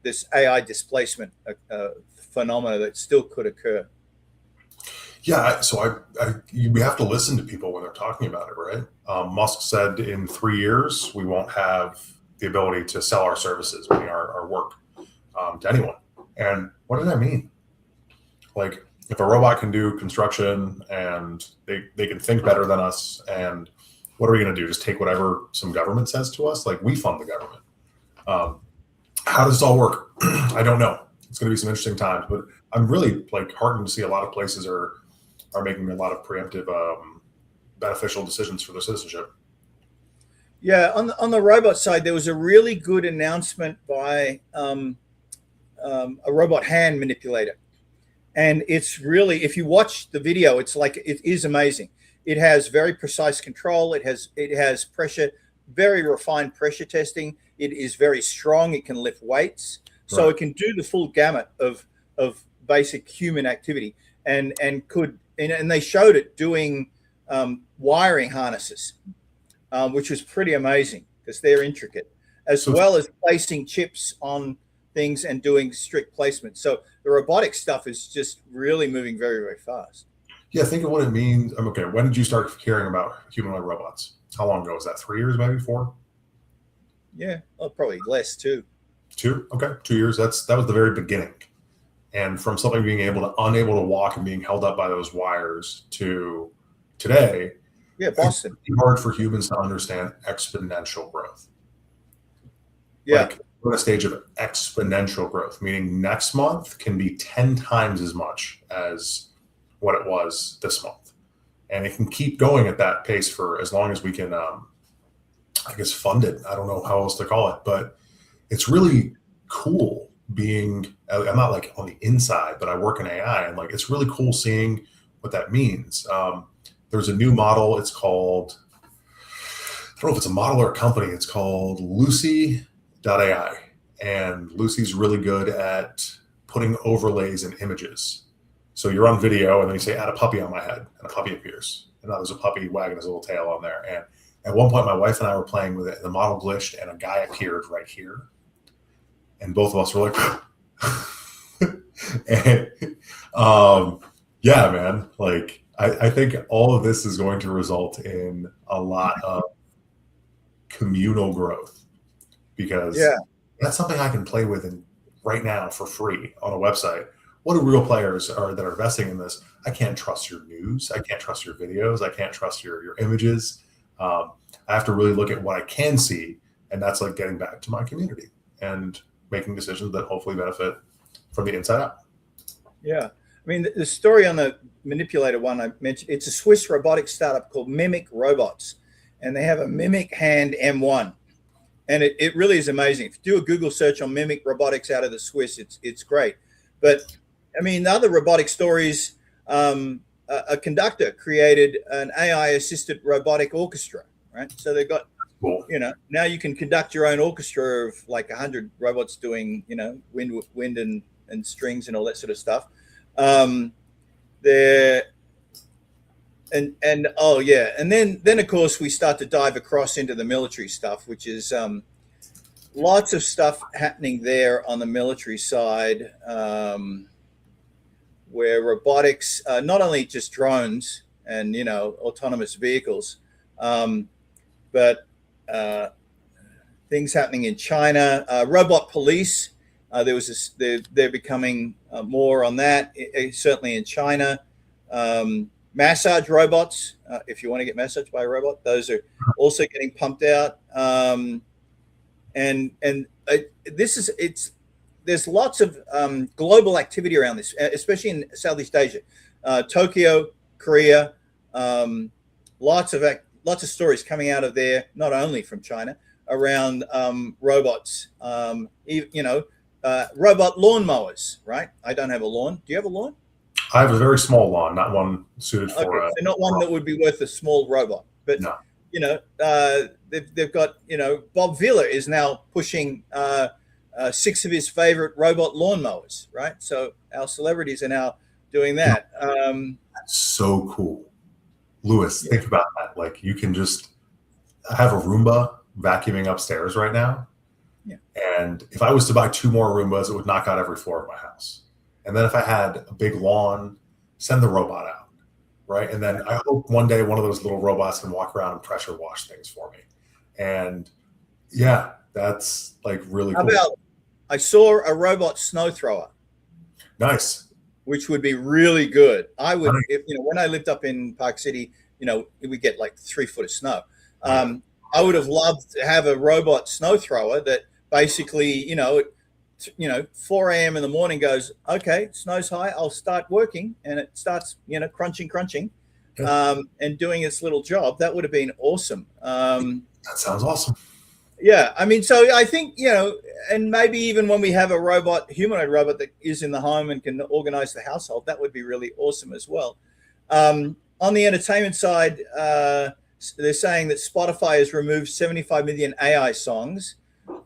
this AI displacement phenomena that still could occur. Yeah, so we have to listen to people when they're talking about it, right? Musk said in 3 years we won't have the ability to sell our services, meaning our work, to anyone. And what does that mean? Like, if a robot can do construction and they can think better than us, and what are we going to do? Just take whatever some government says to us? Like, we fund the government. How does this all work? I don't know. It's going to be some interesting times, but I'm really heartened to see a lot of places are making a lot of preemptive, beneficial decisions for their citizenship. Yeah, on the robot side, there was a really good announcement by a robot hand manipulator. And it's really, if you watch the video, it is amazing. It has very precise control. It has pressure, very refined pressure testing. It is very strong. It can lift weights. So Right. it can do the full gamut of basic human activity, and they showed it doing wiring harnesses, which was pretty amazing because they're intricate, as well as placing chips on things and doing strict placement. So the robotic stuff is just really moving very, very fast. Yeah, think of what it means. Okay, when did you start hearing about humanoid robots? How long ago was that? 3 years, maybe 4? Yeah, probably less too. 2? Okay, 2 years. That was the very beginning. And from something being unable to walk and being held up by those wires to today, yeah, Boston. It's hard for humans to understand exponential growth. Yeah. We're in a stage of exponential growth, meaning next month can be 10 times as much as what it was this month. And it can keep going at that pace for as long as we can, fund it. I don't know how else to call it, but it's really cool being, I'm not on the inside, but I work in AI, and it's really cool seeing what that means. There's a new model. It's called, I don't know if it's a model or a company. It's called Lucy.ai. And Lucy's really good at putting overlays in images. So you're on video and then you say, add a puppy on my head, and a puppy appears. And now there's a puppy wagging his little tail on there. And at one point, my wife and I were playing with it, and the model glitched and a guy appeared right here. And both of us were like, and yeah, man, I think all of this is going to result in a lot of communal growth, because that's something I can play with right now for free on a website. What do real players that are investing in this? I can't trust your news. I can't trust your videos. I can't trust your images. I have to really look at what I can see, and that's getting back to my community and making decisions that hopefully benefit from the inside out. Yeah. I mean, the story on the manipulator one I mentioned, it's a Swiss robotic startup called Mimic Robots, and they have a Mimic Hand M1. And it really is amazing. If you do a Google search on Mimic Robotics out of the Swiss, it's great. But I mean, other robotic stories, a conductor created an AI-assisted robotic orchestra, right? So they've got, now you can conduct your own orchestra of 100 robots doing, wind and strings and all that sort of stuff. And then of course we start to dive across into the military stuff, which is lots of stuff happening there on the military side, where robotics, not only just drones and autonomous vehicles, but things happening in China, robot police. There was this, they're becoming more on that, certainly in China. Massage robots, if you want to get massaged by a robot, those are also getting pumped out. There's lots of global activity around this, especially in Southeast Asia, Tokyo, Korea. Lots of stories coming out of there, not only from China, around robots. Robot lawnmowers, right? I don't have a lawn. Do you have a lawn? I have a very small lawn, not one suited for. Okay, so not one that would be worth a small robot, but no. They've got, Bob Vila is now pushing 6 of his favorite robot lawnmowers, right? So our celebrities are now doing that. That's so cool. Lewis, think about that. Like, you can just have a Roomba vacuuming upstairs right now. Yeah. And if I was to buy 2 more Roombas, it would knock out every floor of my house. And then if I had a big lawn, send the robot out, right? And then I hope one day one of those little robots can walk around and pressure wash things for me. And yeah, that's like really cool. How about, I saw a robot snow thrower. Nice. Which would be really good. I would, when I lived up in Park City, we get like 3 foot of snow. I would have loved to have a robot snow thrower that basically, 4 a.m. in the morning goes, okay, snow's high, I'll start working. And it starts, crunching, and doing its little job. That would have been awesome. That sounds awesome. Yeah. I mean, so I think, and maybe even when we have a humanoid robot that is in the home and can organize the household, that would be really awesome as well. On the entertainment side, they're saying that Spotify has removed 75 million AI songs.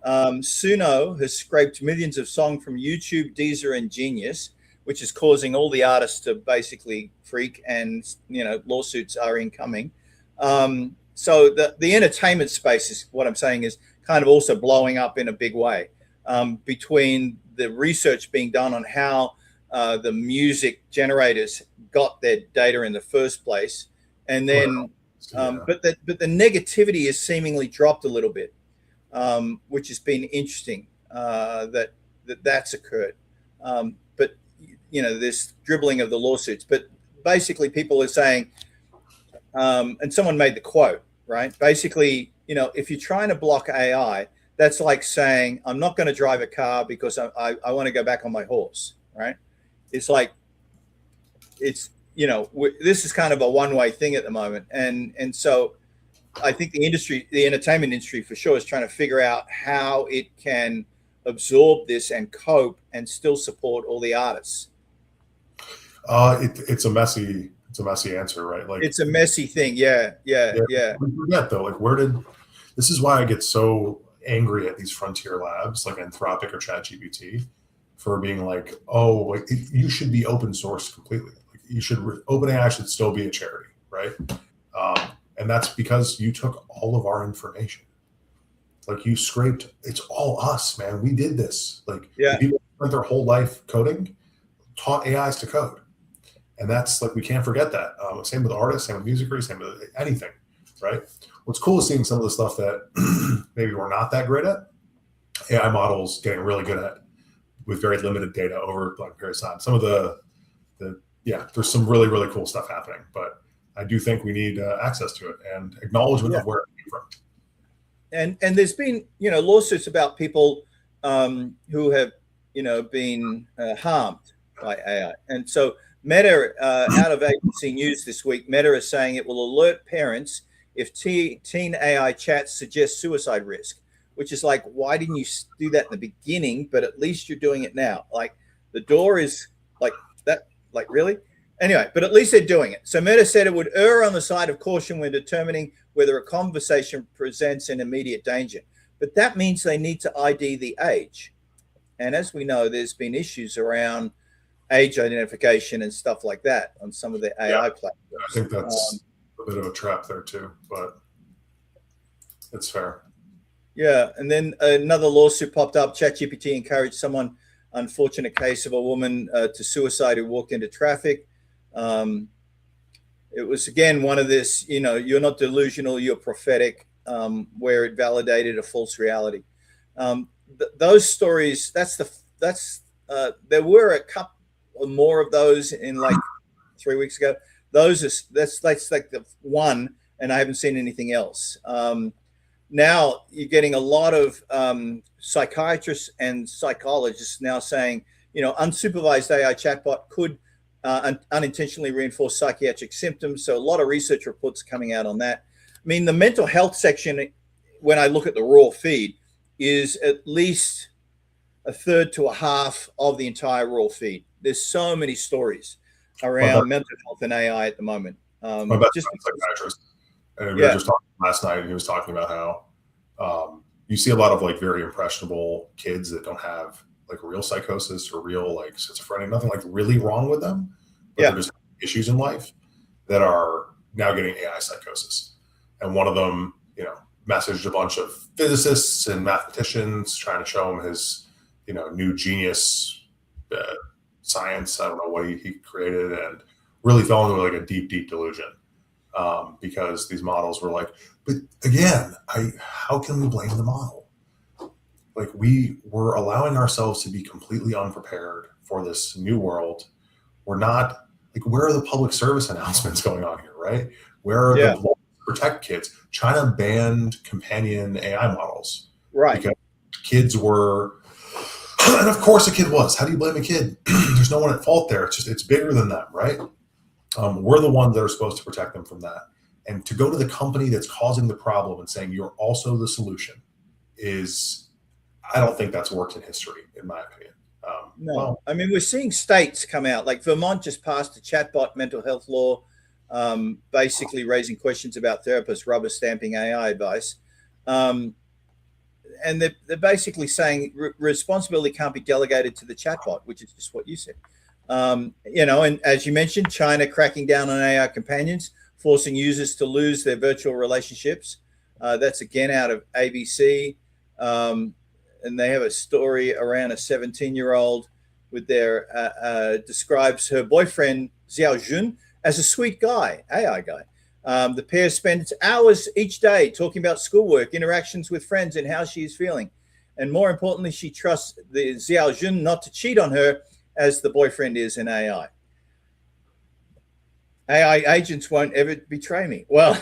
Suno has scraped millions of songs from YouTube, Deezer, and Genius, which is causing all the artists to basically freak, and lawsuits are incoming. So the entertainment space is what I'm saying is kind of also blowing up in a big way, between the research being done on how the music generators got their data in the first place, and then but the negativity has seemingly dropped a little bit, which has been interesting, that's occurred. But this dribbling of the lawsuits. But basically, people are saying, and someone made the quote, right? Basically, if you're trying to block AI, that's like saying, I'm not going to drive a car because I want to go back on my horse, right? It's like, this is kind of a one-way thing at the moment. And so I think the entertainment industry for sure is trying to figure out how it can absorb this and cope and still support all the artists. It's a messy answer, right? Like, it's a messy thing. Yeah. We forget though, this is why I get so angry at these frontier labs like Anthropic or ChatGPT for being like, you should be open source completely. Like, OpenAI should still be a charity, right? And that's because you took all of our information. Like, you scraped, it's all us, man. We did this. Like, people spent their whole life coding, taught AIs to code. And that's like, we can't forget that. Same with artists, same with musicry, same with anything, right? What's cool is seeing some of the stuff that maybe we're not that great at. AI models getting really good at with very limited data over a long period of time. Some of there's some really, really cool stuff happening, but I do think we need access to it and acknowledgement of where it came from. And there's been, lawsuits about people who have, been harmed by AI. And so Meta, out of agency news this week, Meta is saying it will alert parents if teen AI chats suggest suicide risk, which is like, why didn't you do that in the beginning? But at least you're doing it now. Like, the door is like that, like, really? Anyway, but at least they're doing it. So Meta said it would err on the side of caution when determining whether a conversation presents an immediate danger. But that means they need to ID the age. And as we know, there's been issues around age identification and stuff like that on some of the AI platforms. I think that's a bit of a trap there too, but it's fair. Yeah, and then another lawsuit popped up. ChatGPT encouraged someone, unfortunate case of a woman to suicide who walked into traffic. It was, again, one of this, you're not delusional, you're prophetic, where it validated a false reality. Those stories, that's the there were a couple more of those in like 3 weeks ago. That's like the one, and I haven't seen anything else. Now you're getting a lot of psychiatrists and psychologists now saying, unsupervised AI chatbot could unintentionally reinforce psychiatric symptoms. So a lot of research reports coming out on that. I mean, the mental health section, when I look at the raw feed, is at least a third to a half of the entire raw feed. There's so many stories around mental health and AI at the moment. Just psychiatrist. And we were just talking last night, and he was talking about how you see a lot of like very impressionable kids that don't have like real psychosis or real like schizophrenia, nothing like really wrong with them, but they're just issues in life that are now getting AI psychosis. And one of them, messaged a bunch of physicists and mathematicians trying to show him his, new genius science. I don't know what he created, and really fell into like a deep delusion because these models were like, but again, how can we blame the model? Like, we were allowing ourselves to be completely unprepared for this new world. We're not like, where are the public service announcements going on here, right? Where are the laws to protect kids? China banned companion AI models, right? Because kids were, and of course a kid was. How do you blame a kid? There's no one at fault there. It's bigger than them, right? We're the ones that are supposed to protect them from that. And to go to the company that's causing the problem and saying you're also the solution I don't think that's worked in history, in my opinion. No, I mean, we're seeing states come out, like Vermont just passed a chatbot mental health law, basically raising questions about therapists rubber stamping AI advice. And they're basically saying responsibility can't be delegated to the chatbot, which is just what you said. And as you mentioned, China cracking down on AI companions, forcing users to lose their virtual relationships. That's again out of ABC. And they have a story around a 17-year-old with describes her boyfriend, Xiao Jun, as a sweet guy, AI guy. The pair spends hours each day talking about schoolwork, interactions with friends, and how she's feeling. And more importantly, she trusts the Xiao Jun not to cheat on her as the boyfriend is in AI. AI agents won't ever betray me. Well,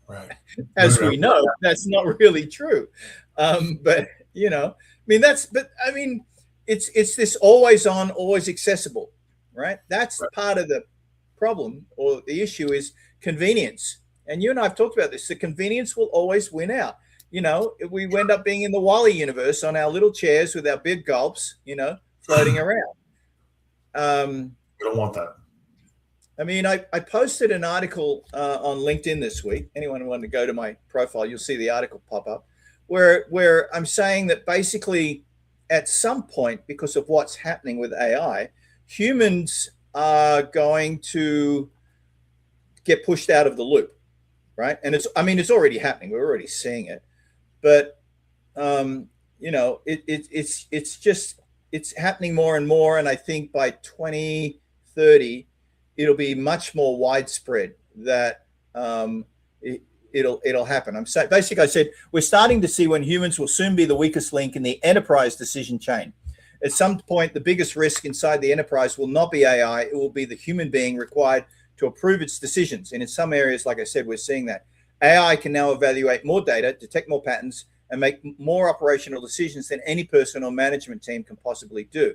right. As we know, that's not really true. But it's this always on, always accessible, right? That's part of the problem, or the issue is convenience. And you and I have talked about this. The convenience will always win out. If we end up being in the Wall-E universe on our little chairs with our big gulps, floating around. We don't want that. I mean, I posted an article on LinkedIn this week. Anyone want to go to my profile, you'll see the article pop up, where I'm saying that basically at some point, because of what's happening with AI, humans are going to get pushed out of the loop, right? And it's already happening. We're already seeing it, but it's happening more and more. And I think by 2030, it'll be much more widespread that it'll happen. I said we're starting to see when humans will soon be the weakest link in the enterprise decision chain. At some point, the biggest risk inside the enterprise will not be AI; it will be the human being required to approve its decisions. And in some areas, like I said, we're seeing that AI can now evaluate more data, detect more patterns, and make more operational decisions than any person or management team can possibly do.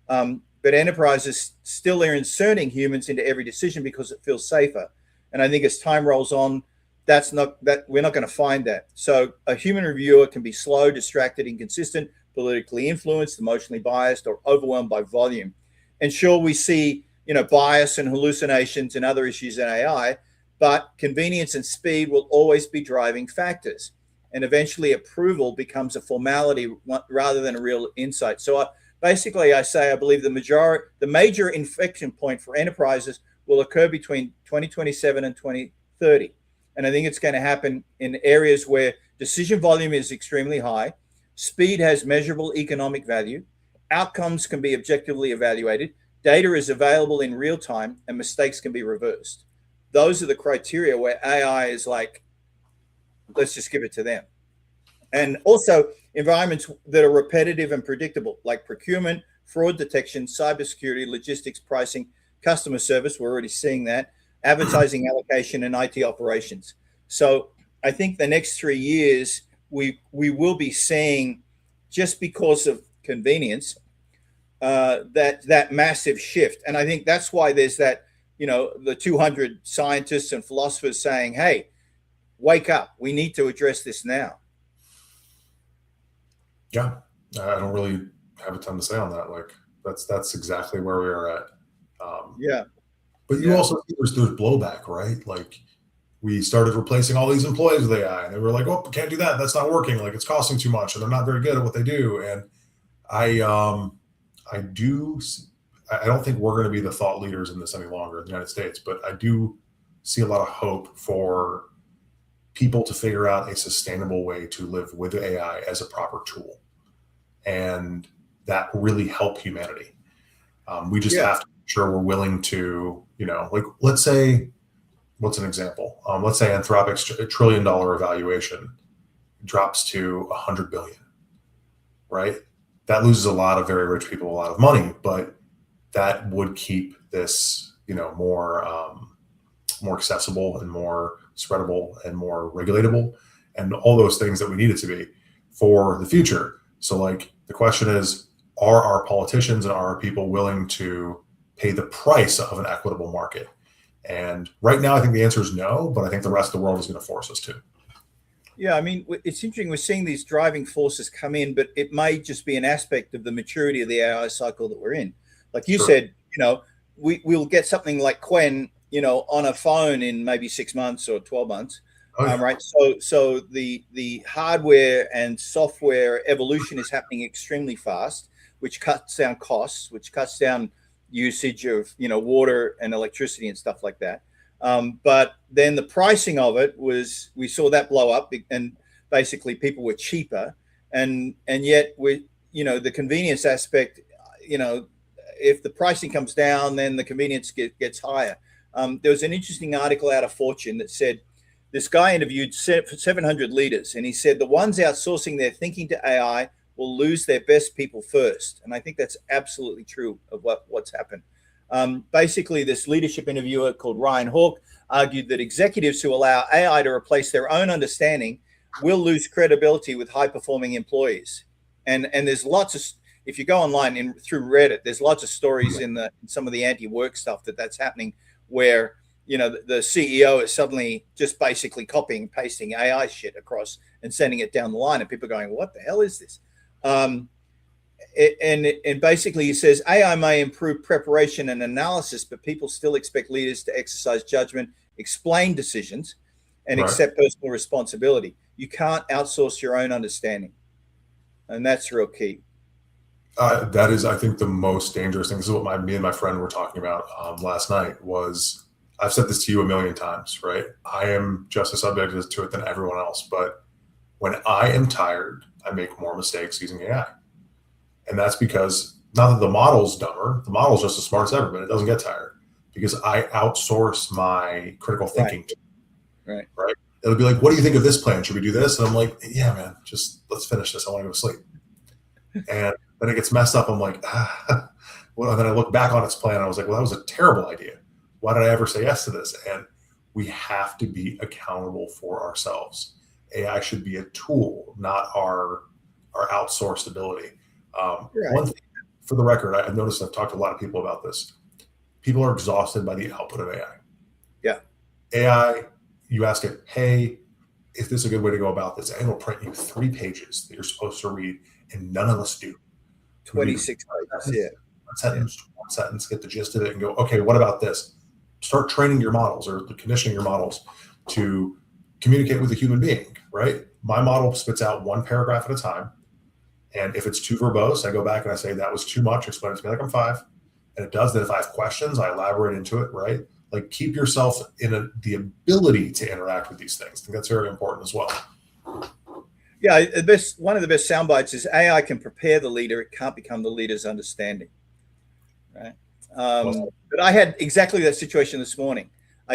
But enterprises still are inserting humans into every decision because it feels safer. And I think as time rolls on, we're not going to find that. So a human reviewer can be slow, distracted, inconsistent, politically influenced, emotionally biased, or overwhelmed by volume. And sure, we see bias and hallucinations and other issues in AI, but convenience and speed will always be driving factors. And eventually approval becomes a formality rather than a real insight. So basically, I believe the major inflection point for enterprises will occur between 2027 and 2030. And I think it's going to happen in areas where decision volume is extremely high, speed has measurable economic value, outcomes can be objectively evaluated, data is available in real time, and mistakes can be reversed. Those are the criteria where AI is like, let's just give it to them. And also environments that are repetitive and predictable, like procurement, fraud detection, cybersecurity, logistics, pricing, customer service. We're already seeing that, advertising allocation, and IT operations. So I think the next 3 years we will be seeing, just because of convenience, that massive shift. And I think that's why there's that, the 200 scientists and philosophers saying, "Hey, wake up! We need to address this now." Yeah, I don't really have a ton to say on that. Like that's exactly where we are at. Yeah. But you also there's blowback, right? Like we started replacing all these employees with AI, and they were like, "Oh, can't do that. That's not working. Like it's costing too much, and they're not very good at what they do." And I do. I don't think we're going to be the thought leaders in this any longer in the United States, but I do see a lot of hope for people to figure out a sustainable way to live with AI as a proper tool, and that really help humanity. We just have to make sure we're willing to, like let's say, what's an example? Let's say Anthropic's $1 trillion evaluation drops to 100 billion, right? That loses a lot of very rich people a lot of money, but that would keep this, more accessible and more spreadable and more regulatable and all those things that we need it to be for the future. So like the question is, are our politicians and are our people willing to pay the price of an equitable market? And right now, I think the answer is no, but I think the rest of the world is going to force us to. Yeah, I mean, it's interesting. We're seeing these driving forces come in, but it may just be an aspect of the maturity of the AI cycle that we're in. Like you said, we'll get something like Quen, on a phone in maybe 6 months or 12 months. Oh, yeah. Right. So the hardware and software evolution is happening extremely fast, which cuts down costs, which cuts down usage of, water and electricity and stuff like that. But then the pricing of it was, we saw that blow up, and basically people were cheaper. And yet the convenience aspect, if the pricing comes down, then the convenience gets higher. There was an interesting article out of Fortune that said this guy interviewed 700 leaders, and he said the ones outsourcing their thinking to AI will lose their best people first. And I think that's absolutely true of what's happened. Basically, this leadership interviewer called Ryan Hawk argued that executives who allow AI to replace their own understanding will lose credibility with high-performing employees. And there's lots of, if you go online through Reddit, there's lots of stories in some of the anti-work stuff that's happening, where the CEO is suddenly just basically copying and pasting AI shit across and sending it down the line, and people are going, "What the hell is this?" And basically he says AI may improve preparation and analysis, but people still expect leaders to exercise judgment, explain decisions, and accept personal responsibility. You can't outsource your own understanding, and that's real key. That is, I think, the most dangerous thing. This is what me and my friend were talking about last night. Was I've said this to you a million times, right? I am just as subject to it than everyone else, but when I am tired, I make more mistakes using AI. And that's because, not that the model's dumber, the model's just as smart as ever, but it doesn't get tired because I outsource my critical thinking. Right. It'll be like, "What do you think of this plan? Should we do this?" And I'm like, "Yeah, man, just let's finish this. I want to go to sleep." And then it gets messed up. I'm like, well, and then I look back on its plan and I was like, well, that was a terrible idea. Why did I ever say yes to this? And we have to be accountable for ourselves. AI should be a tool, not our outsourced ability. One thing, for the record, I've noticed, I've talked to a lot of people about this. People are exhausted by the output of AI. Yeah. AI, you ask it, "Hey, is this a good way to go about this?" And it'll print you 3 pages that you're supposed to read, and none of us do. 26 pages, yeah. One sentence, get the gist of it, and go, "Okay, what about this?" Start training your models or conditioning your models to communicate with a human being, right? My model spits out 1 paragraph at a time. And if it's too verbose, I go back and I say, "That was too much. Explain it to me like I'm 5." And it does that. If I have questions, I elaborate into it, right? Like, keep yourself in the ability to interact with these things. I think that's very important as well. Yeah, one of the best sound bites is AI can prepare the leader. It can't become the leader's understanding, right? But I had exactly that situation this morning. I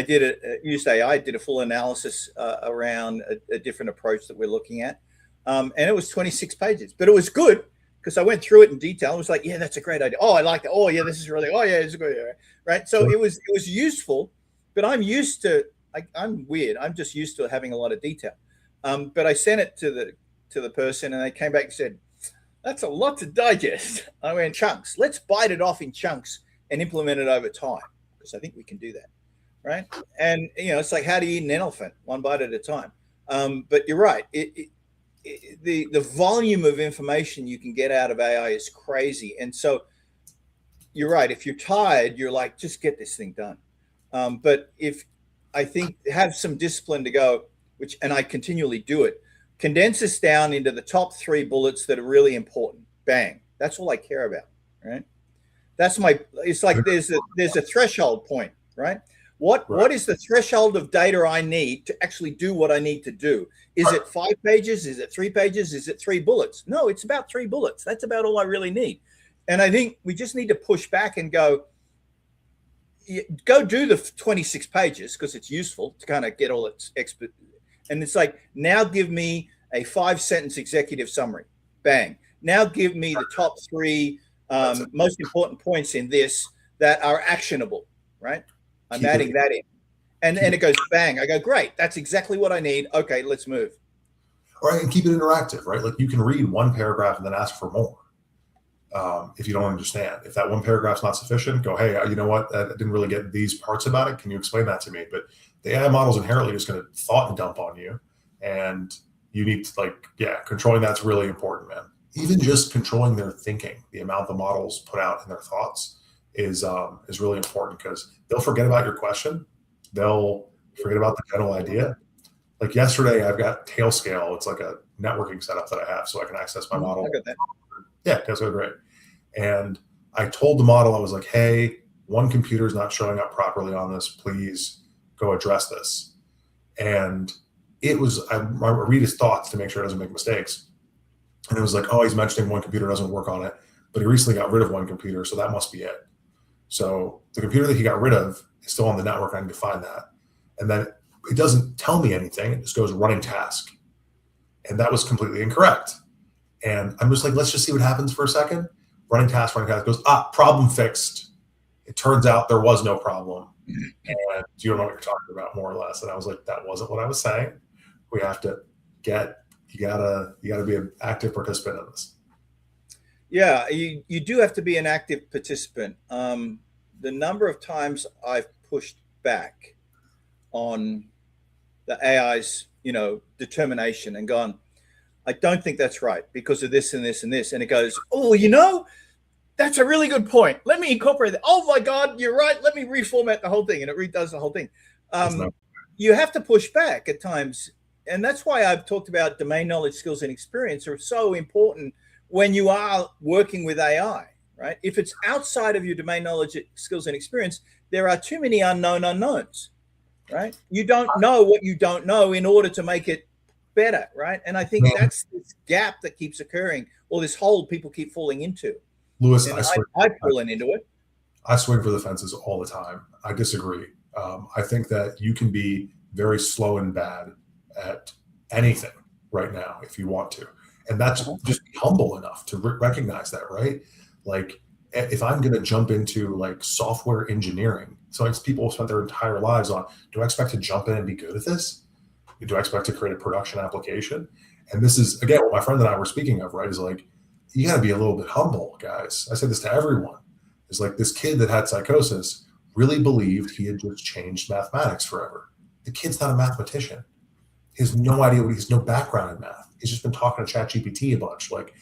used AI, did a full analysis around a different approach that we're looking at. And it was 26 pages, but it was good because I went through it in detail. I was like, yeah, that's a great idea. Oh, I like that. Oh, yeah, this is really, oh, yeah, it's a good idea. Right. So it was useful, but I'm used to, I'm weird. I'm just used to having a lot of detail. But I sent it to the person and they came back and said, that's a lot to digest. I went, chunks. Let's bite it off in chunks and implement it over time, because I think we can do that, right? And it's like, how do you eat an elephant? One bite at a time. But you're right. The volume of information you can get out of AI is crazy. And so you're right. If you're tired, you're like, just get this thing done. But if I think have some discipline to go, and I continually do it, condense this down into the top 3 bullets that are really important. Bang. That's all I care about, right? That's it's like there's a threshold point, right? What is the threshold of data I need to actually do what I need to do? Is it 5 pages? Is it 3 pages? Is it 3 bullets? No, it's about 3 bullets. That's about all I really need. And I think we just need to push back and go do the 26 pages because it's useful to kind of get all its expert. And it's like, now give me a 5-sentence executive summary. Bang. Now give me the top 3 most important points in this that are actionable, right? I'm adding that in. And it goes bang. I go, great. That's exactly what I need. Okay, let's move. All right, and keep it interactive, right? Like you can read one paragraph and then ask for more. If you don't understand, if that one paragraph's not sufficient, go, hey, you know what? I didn't really get these parts about it. Can you explain that to me? But the AI model is inherently just going to thought and dump on you. And you need to controlling that's really important, man. Even just controlling their thinking, the amount the models put out in their thoughts is really important because they'll forget about your question. They'll forget about the general idea. Like yesterday, I've got Tailscale. It's like a networking setup that I have so I can access my model. I got that. Yeah, that's so great. And I told the model, I was like, hey, one computer is not showing up properly on this. Please go address this. And it was, I read his thoughts to make sure it doesn't make mistakes. And it was like, oh, he's mentioning one computer doesn't work on it, but he recently got rid of one computer, so that must be it. So the computer that he got rid of is still on the network. I need to find that. And then it doesn't tell me anything. It just goes running task. And that was completely incorrect. And I'm just like, let's just see what happens for a second. Running task goes, problem fixed. It turns out there was no problem. And you don't know what you're talking about, more or less. And I was like, that wasn't what I was saying. We have to you gotta be an active participant in this. Yeah, you do have to be an active participant. The number of times I've pushed back on the AI's, determination and gone, I don't think that's right because of this and this and this. And it goes, oh, that's a really good point. Let me incorporate that. Oh my God, you're right. Let me reformat the whole thing. And it redoes the whole thing. You have to push back at times. And that's why I've talked about domain knowledge, skills, and experience are so important when you are working with AI, right? If it's outside of your domain knowledge, skills, and experience, there are too many unknown unknowns, right? You don't know what you don't know in order to make it better, right? And I think that's this gap that keeps occurring, or this hole people keep falling into. Lewis, I've fallen into it. I swing for the fences all the time. I disagree. I think that you can be very slow and bad at anything right now if you want to. And that's just be humble enough to recognize that, right? Like if I'm going to jump into like software engineering, so it's people spent their entire lives on, do I expect to jump in and be good at this? Do I expect to create a production application? And this is, again, what my friend and I were speaking of, right? Is like, you got to be a little bit humble, guys. I say this to everyone. It's like this kid that had psychosis really believed he had just changed mathematics forever. The kid's not a mathematician. He has no idea he has no background in math. He's just been talking to ChatGPT a bunch. Like,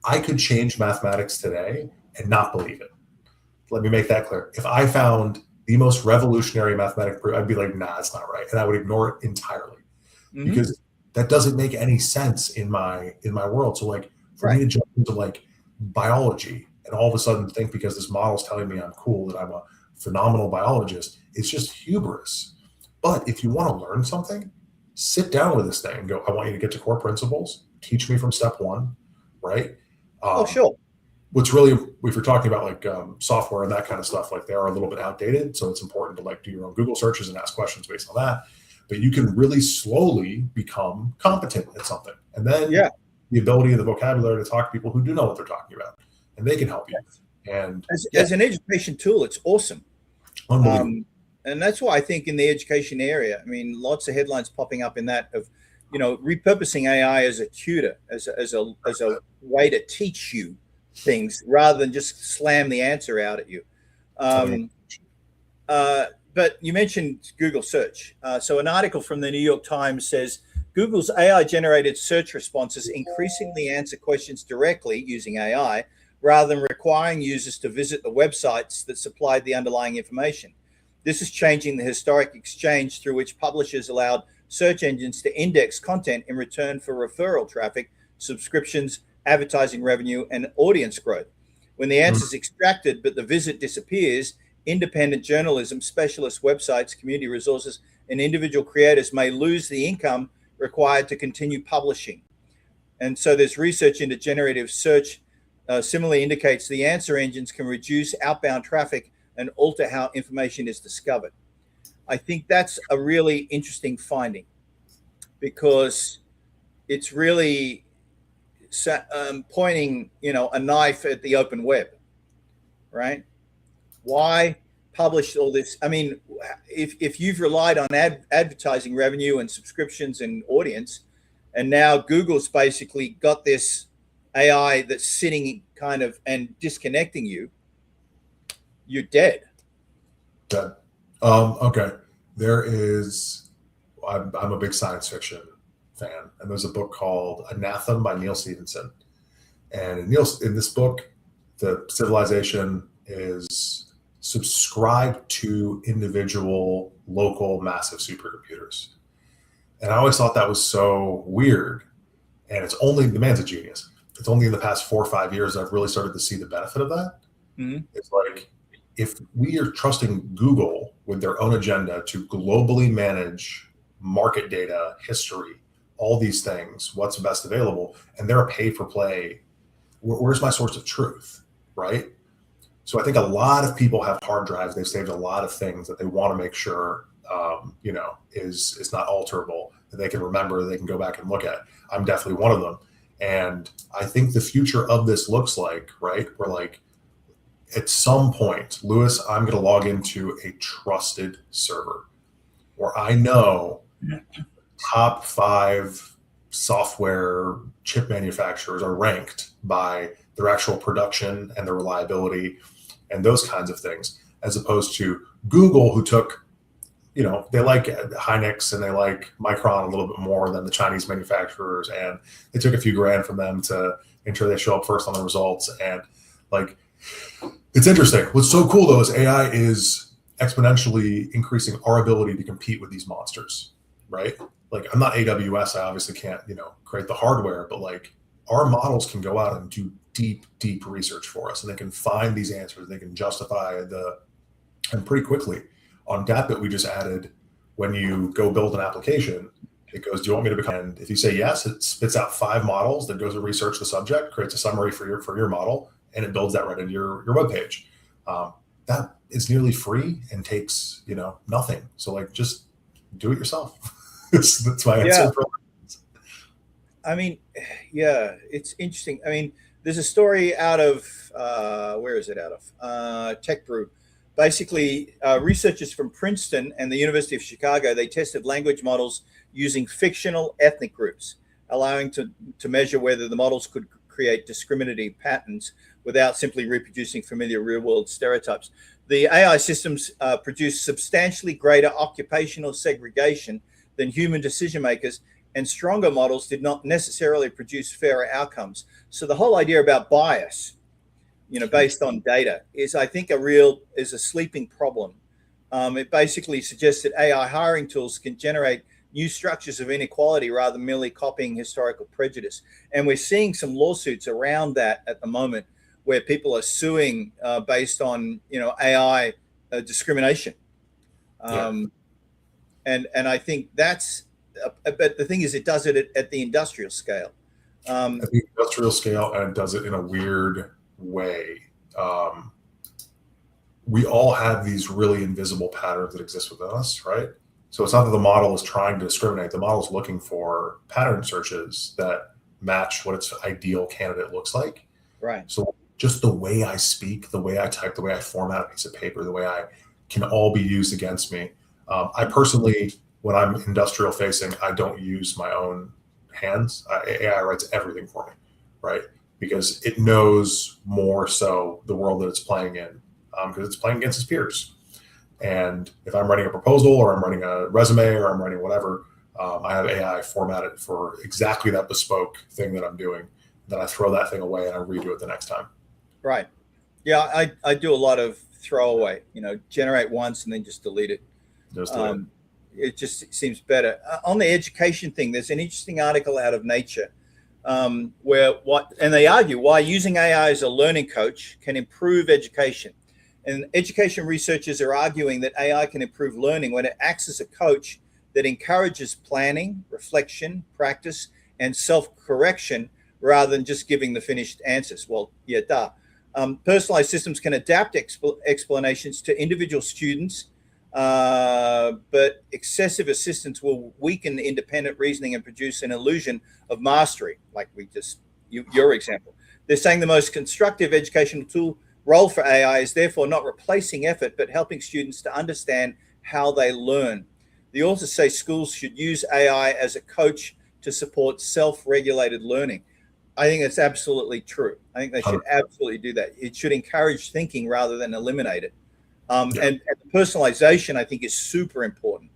I could change mathematics today and not believe it. Let me make that clear. If I found the most revolutionary mathematic proof, I'd be like, nah, it's not right. And I would ignore it entirely because that doesn't make any sense in my world. So like for me to jump into like biology and all of a sudden think because this model's telling me I'm cool, that I'm a phenomenal biologist, it's just hubris. But if you want to learn something, sit down with this thing and go, I want you to get to core principles. Teach me from step one, right? Sure. What's really, if you're talking about like software and that kind of stuff, like they are a little bit outdated. So it's important to like do your own Google searches and ask questions based on that. But you can really slowly become competent at something. And then the ability and the vocabulary to talk to people who do know what they're talking about, and they can help you. And as an education tool, it's awesome. Unbelievable. And that's why I think in the education area, I mean, lots of headlines popping up in that of, repurposing AI as a tutor, as a way to teach you things rather than just slam the answer out at you. But you mentioned Google search. So an article from the New York Times says Google's AI-generated search responses increasingly answer questions directly using AI rather than requiring users to visit the websites that supplied the underlying information. This is changing the historic exchange through which publishers allowed search engines to index content in return for referral traffic, subscriptions, advertising revenue, and audience growth. When the answer is extracted but the visit disappears, independent journalism, specialist websites, community resources, and individual creators may lose the income required to continue publishing. And so there's research into generative search similarly indicates the answer engines can reduce outbound traffic and alter how information is discovered. I think that's a really interesting finding because it's really pointing, a knife at the open web, right? Why publish all this? I mean, if you've relied on advertising revenue and subscriptions and audience, and now Google's basically got this AI that's sitting kind of and disconnecting you, you're dead. Dead. Okay. I'm a big science fiction fan, and there's a book called Anathema by Neil Stevenson. And in this book, the civilization is subscribed to individual, local, massive supercomputers. And I always thought that was so weird. And the man's a genius. It's only in the past 4 or 5 years I've really started to see the benefit of that. Mm-hmm. It's like, if we are trusting Google with their own agenda to globally manage market data, history, all these things, what's best available, and they're a pay-for-play, where's my source of truth, right? So I think a lot of people have hard drives. They've saved a lot of things that they want to make sure, is not alterable, that they can remember, they can go back and look at. I'm definitely one of them. And I think the future of this looks like, right, we're like, at some point, Lewis, I'm going to log into a trusted server where I know top 5 software chip manufacturers are ranked by their actual production and their reliability and those kinds of things, as opposed to Google, who took, they like Hynix and they like Micron a little bit more than the Chinese manufacturers, and they took a few grand from them to ensure they show up first on the results. And like, it's interesting. What's so cool though is AI is exponentially increasing our ability to compete with these monsters, right? Like, I'm not AWS. I obviously can't, create the hardware, but like, our models can go out and do deep research for us, and they can find these answers. They can justify and pretty quickly on that we just added, when you go build an application, it goes, do you want me to become, and if you say yes, it spits out 5 models that goes to research the subject, creates a summary for your model, and it builds that right into your web page. That is nearly free and takes, nothing. So like, just do it yourself. That's my answer. I mean, yeah, it's interesting. I mean, there's a story out of, where is it out of? Tech Brew. Basically, researchers from Princeton and the University of Chicago, they tested language models using fictional ethnic groups, allowing to measure whether the models could create discriminating patterns without simply reproducing familiar real-world stereotypes. The AI systems produce substantially greater occupational segregation than human decision makers, and stronger models did not necessarily produce fairer outcomes. So the whole idea about bias, based on data, is, I think, a sleeping problem. It basically suggests that AI hiring tools can generate new structures of inequality rather than merely copying historical prejudice. And we're seeing some lawsuits around that at the moment, where people are suing based on AI discrimination. And I think that's, but the thing is, it does it at the industrial scale. At the industrial scale, and it does it in a weird way. We all have these really invisible patterns that exist within us, right? So it's not that the model is trying to discriminate. The model is looking for pattern searches that match what its ideal candidate looks like. Right. So just the way I speak, the way I type, the way I format a piece of paper, the way I can all be used against me. I personally, when I'm industrial facing, I don't use my own hands. AI writes everything for me, right? Because it knows more so the world that it's playing in, because it's playing against its peers. And if I'm writing a proposal or I'm writing a resume or I'm writing whatever, I have AI formatted for exactly that bespoke thing that I'm doing. Then I throw that thing away and I redo it the next time. Right. Yeah, I do a lot of throwaway, generate once and then just delete it. It just seems better. On the education thing, there's an interesting article out of Nature and they argue why using AI as a learning coach can improve education. And education researchers are arguing that AI can improve learning when it acts as a coach that encourages planning, reflection, practice, and self-correction rather than just giving the finished answers. Well, yeah, duh. Personalized systems can adapt explanations to individual students, but excessive assistance will weaken independent reasoning and produce an illusion of mastery, like your example. They're saying the most constructive educational role for AI is therefore not replacing effort, but helping students to understand how they learn. The authors say schools should use AI as a coach to support self-regulated learning. I think that's absolutely true. I think they should absolutely do that. It should encourage thinking rather than eliminate it. And the personalization, I think, is super important.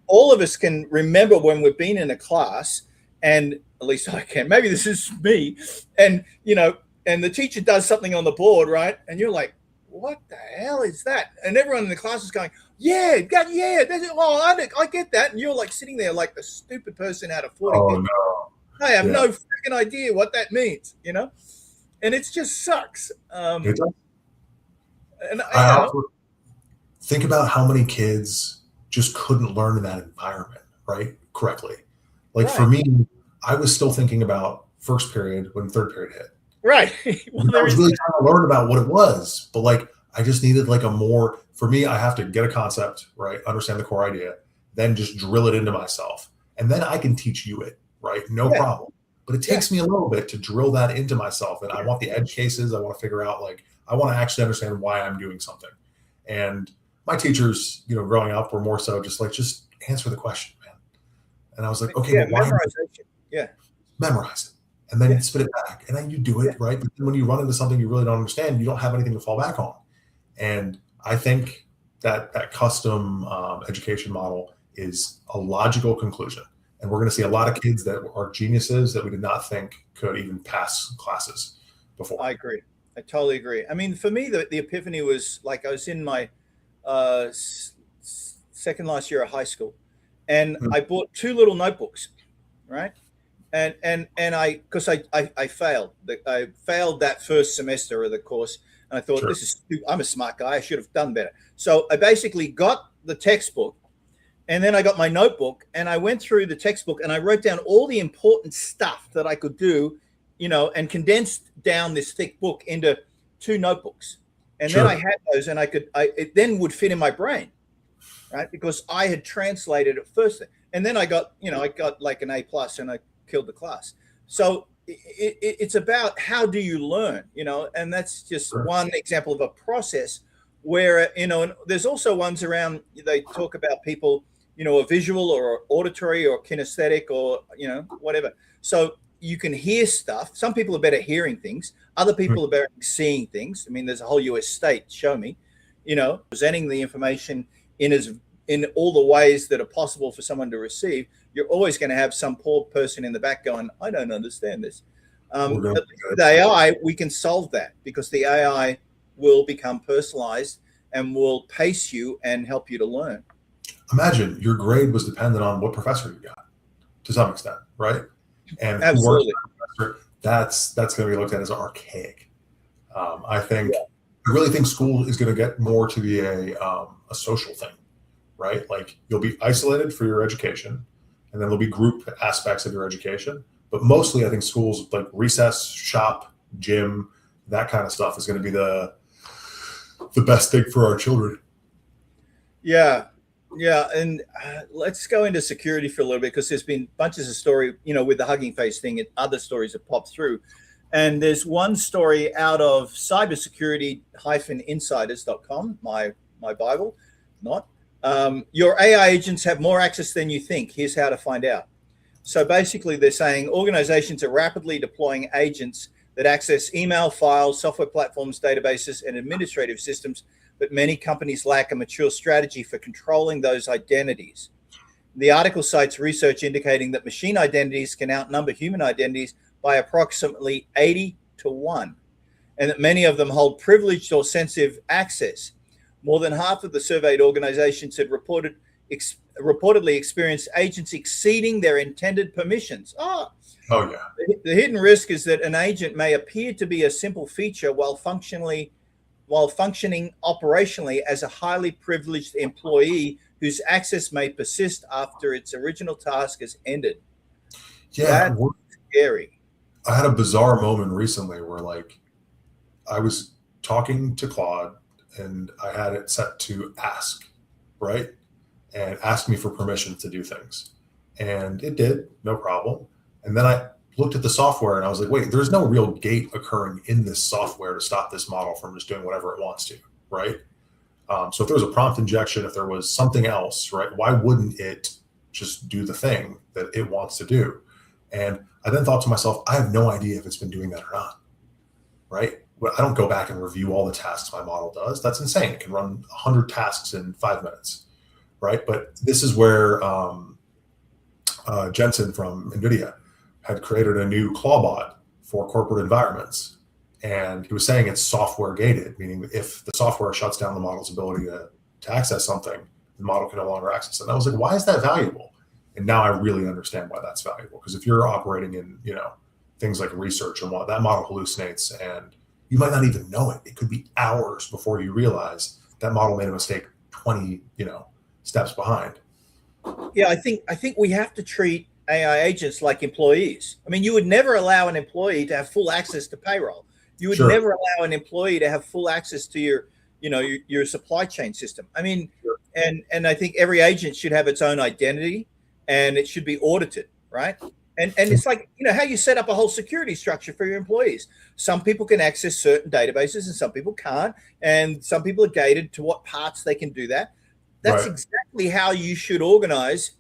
All of us can remember when we've been in a class, and at least I can. Maybe this is me, and and the teacher does something on the board, right? And you're like, "What the hell is that?" And everyone in the class is going, "Yeah, that's it. Oh, I get that." And you're like sitting there like the stupid person out of 40. Oh no. I have no freaking idea what that means, and it just sucks. It does. And I also think about how many kids just couldn't learn in that environment, right? Correctly. Like for me, I was still thinking about first period when third period hit. Right. Well, I was really trying to learn about what it was, but I just needed for me, I have to get a concept, right? Understand the core idea, then just drill it into myself. And then I can teach you it. Right? No problem. But it takes me a little bit to drill that into myself. And I want the edge cases. I want to figure out, I want to actually understand why I'm doing something. And my teachers, growing up were more so just answer the question, man. And I was like, okay, well, memorization. Memorize it. And then spit it back. And then you do it, right? But then when you run into something you really don't understand, you don't have anything to fall back on. And I think that custom education model is a logical conclusion. And we're going to see a lot of kids that are geniuses that we did not think could even pass classes before. I agree. I totally agree. I mean, for me, the epiphany was I was in my second last year of high school, and I bought 2 little notebooks, right? And because I failed. I failed that first semester of the course, and I thought, this is stupid. I'm a smart guy. I should have done better. So I basically got the textbook. And then I got my notebook and I went through the textbook and I wrote down all the important stuff that I could do, and condensed down this thick book into 2 notebooks. And then I had those and it then would fit in my brain, right? Because I had translated it first. And then I got like an A+ and I killed the class. So it's about how do you learn, and that's just one example of a process where, and there's also ones around, they talk about people, a visual or auditory or kinesthetic or, whatever. So you can hear stuff. Some people are better hearing things. Other people are better seeing things. I mean, there's a whole US state, show me, presenting the information in all the ways that are possible for someone to receive. You're always going to have some poor person in the back going, I don't understand this. With AI, we can solve that because the AI will become personalized and will pace you and help you to learn. Imagine your grade was dependent on what professor you got, to some extent, right? And absolutely, that's going to be looked at as archaic. I really think school is going to get more to be a social thing, right? Like you'll be isolated for your education, and then there'll be group aspects of your education. But mostly, I think schools like recess, shop, gym, that kind of stuff is going to be the best thing for our children. Yeah. Yeah, and let's go into security for a little bit because there's been bunches of story, with the Hugging Face thing and other stories that popped through. And there's one story out of cybersecurity-insiders.com, my Bible, not. Your AI agents have more access than you think. Here's how to find out. So basically, they're saying organizations are rapidly deploying agents that access email, files, software platforms, databases, and administrative systems, but many companies lack a mature strategy for controlling those identities. The article cites research indicating that machine identities can outnumber human identities by approximately 80-1, and that many of them hold privileged or sensitive access. More than half of the surveyed organizations had reportedly experienced agents exceeding their intended permissions. Oh yeah. The hidden risk is that an agent may appear to be a simple feature while functioning operationally as a highly privileged employee whose access may persist after its original task has ended. Yeah, that's scary. I had a bizarre moment recently where I was talking to Claude and I had it set to ask, right? And ask me for permission to do things. And it did, no problem. And then I looked at the software and I was like, wait, there's no real gate occurring in this software to stop this model from just doing whatever it wants to, right? So if there was a prompt injection, if there was something else, right, why wouldn't it just do the thing that it wants to do? And I then thought to myself, I have no idea if it's been doing that or not, right? I don't go back and review all the tasks my model does. That's insane. It can run 100 tasks in 5 minutes, right? But this is where Jensen from NVIDIA had created a new clawbot for corporate environments. And he was saying it's software gated, meaning if the software shuts down the model's ability to access something, the model can no longer access it. And I was like, why is that valuable? And now I really understand why that's valuable. Because if you're operating in, things like research and what, that model hallucinates and you might not even know it. It could be hours before you realize that model made a mistake 20, steps behind. Yeah, I think we have to treat AI agents like employees. I mean, you would never allow an employee to have full access to payroll. You would never allow an employee to have full access to your supply chain system. I mean, and I think every agent should have its own identity and it should be audited, right? And it's like, how you set up a whole security structure for your employees. Some people can access certain databases and some people can't. And some people are gated to what parts they can do that. That's exactly how you should organize,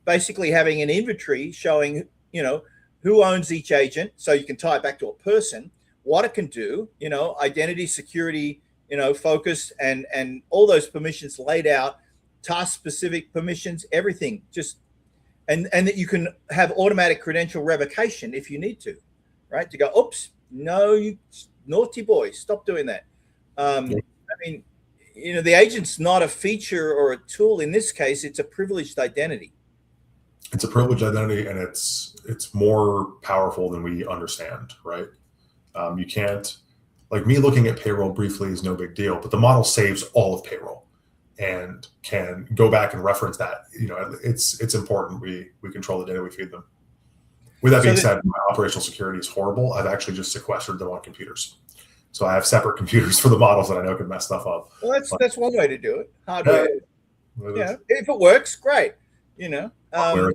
basically having an inventory showing, who owns each agent. So you can tie it back to a person, what it can do, identity, security, focus and all those permissions laid out, task specific permissions, everything just, and that you can have automatic credential revocation if you need to, right? To go, oops, no, you naughty boy, stop doing that. I mean, the agent's not a feature or a tool. In this case, it's a privileged identity. It's a privileged identity, and it's more powerful than we understand, right? You can't, like me looking at payroll briefly is no big deal, but the model saves all of payroll and can go back and reference that. It's important we control the data we feed them. With that being said, my operational security is horrible. I've actually just sequestered them on computers. So I have separate computers for the models that I know can mess stuff up. Well, that's one way to do it. Hardware. Yeah, if it works, great. So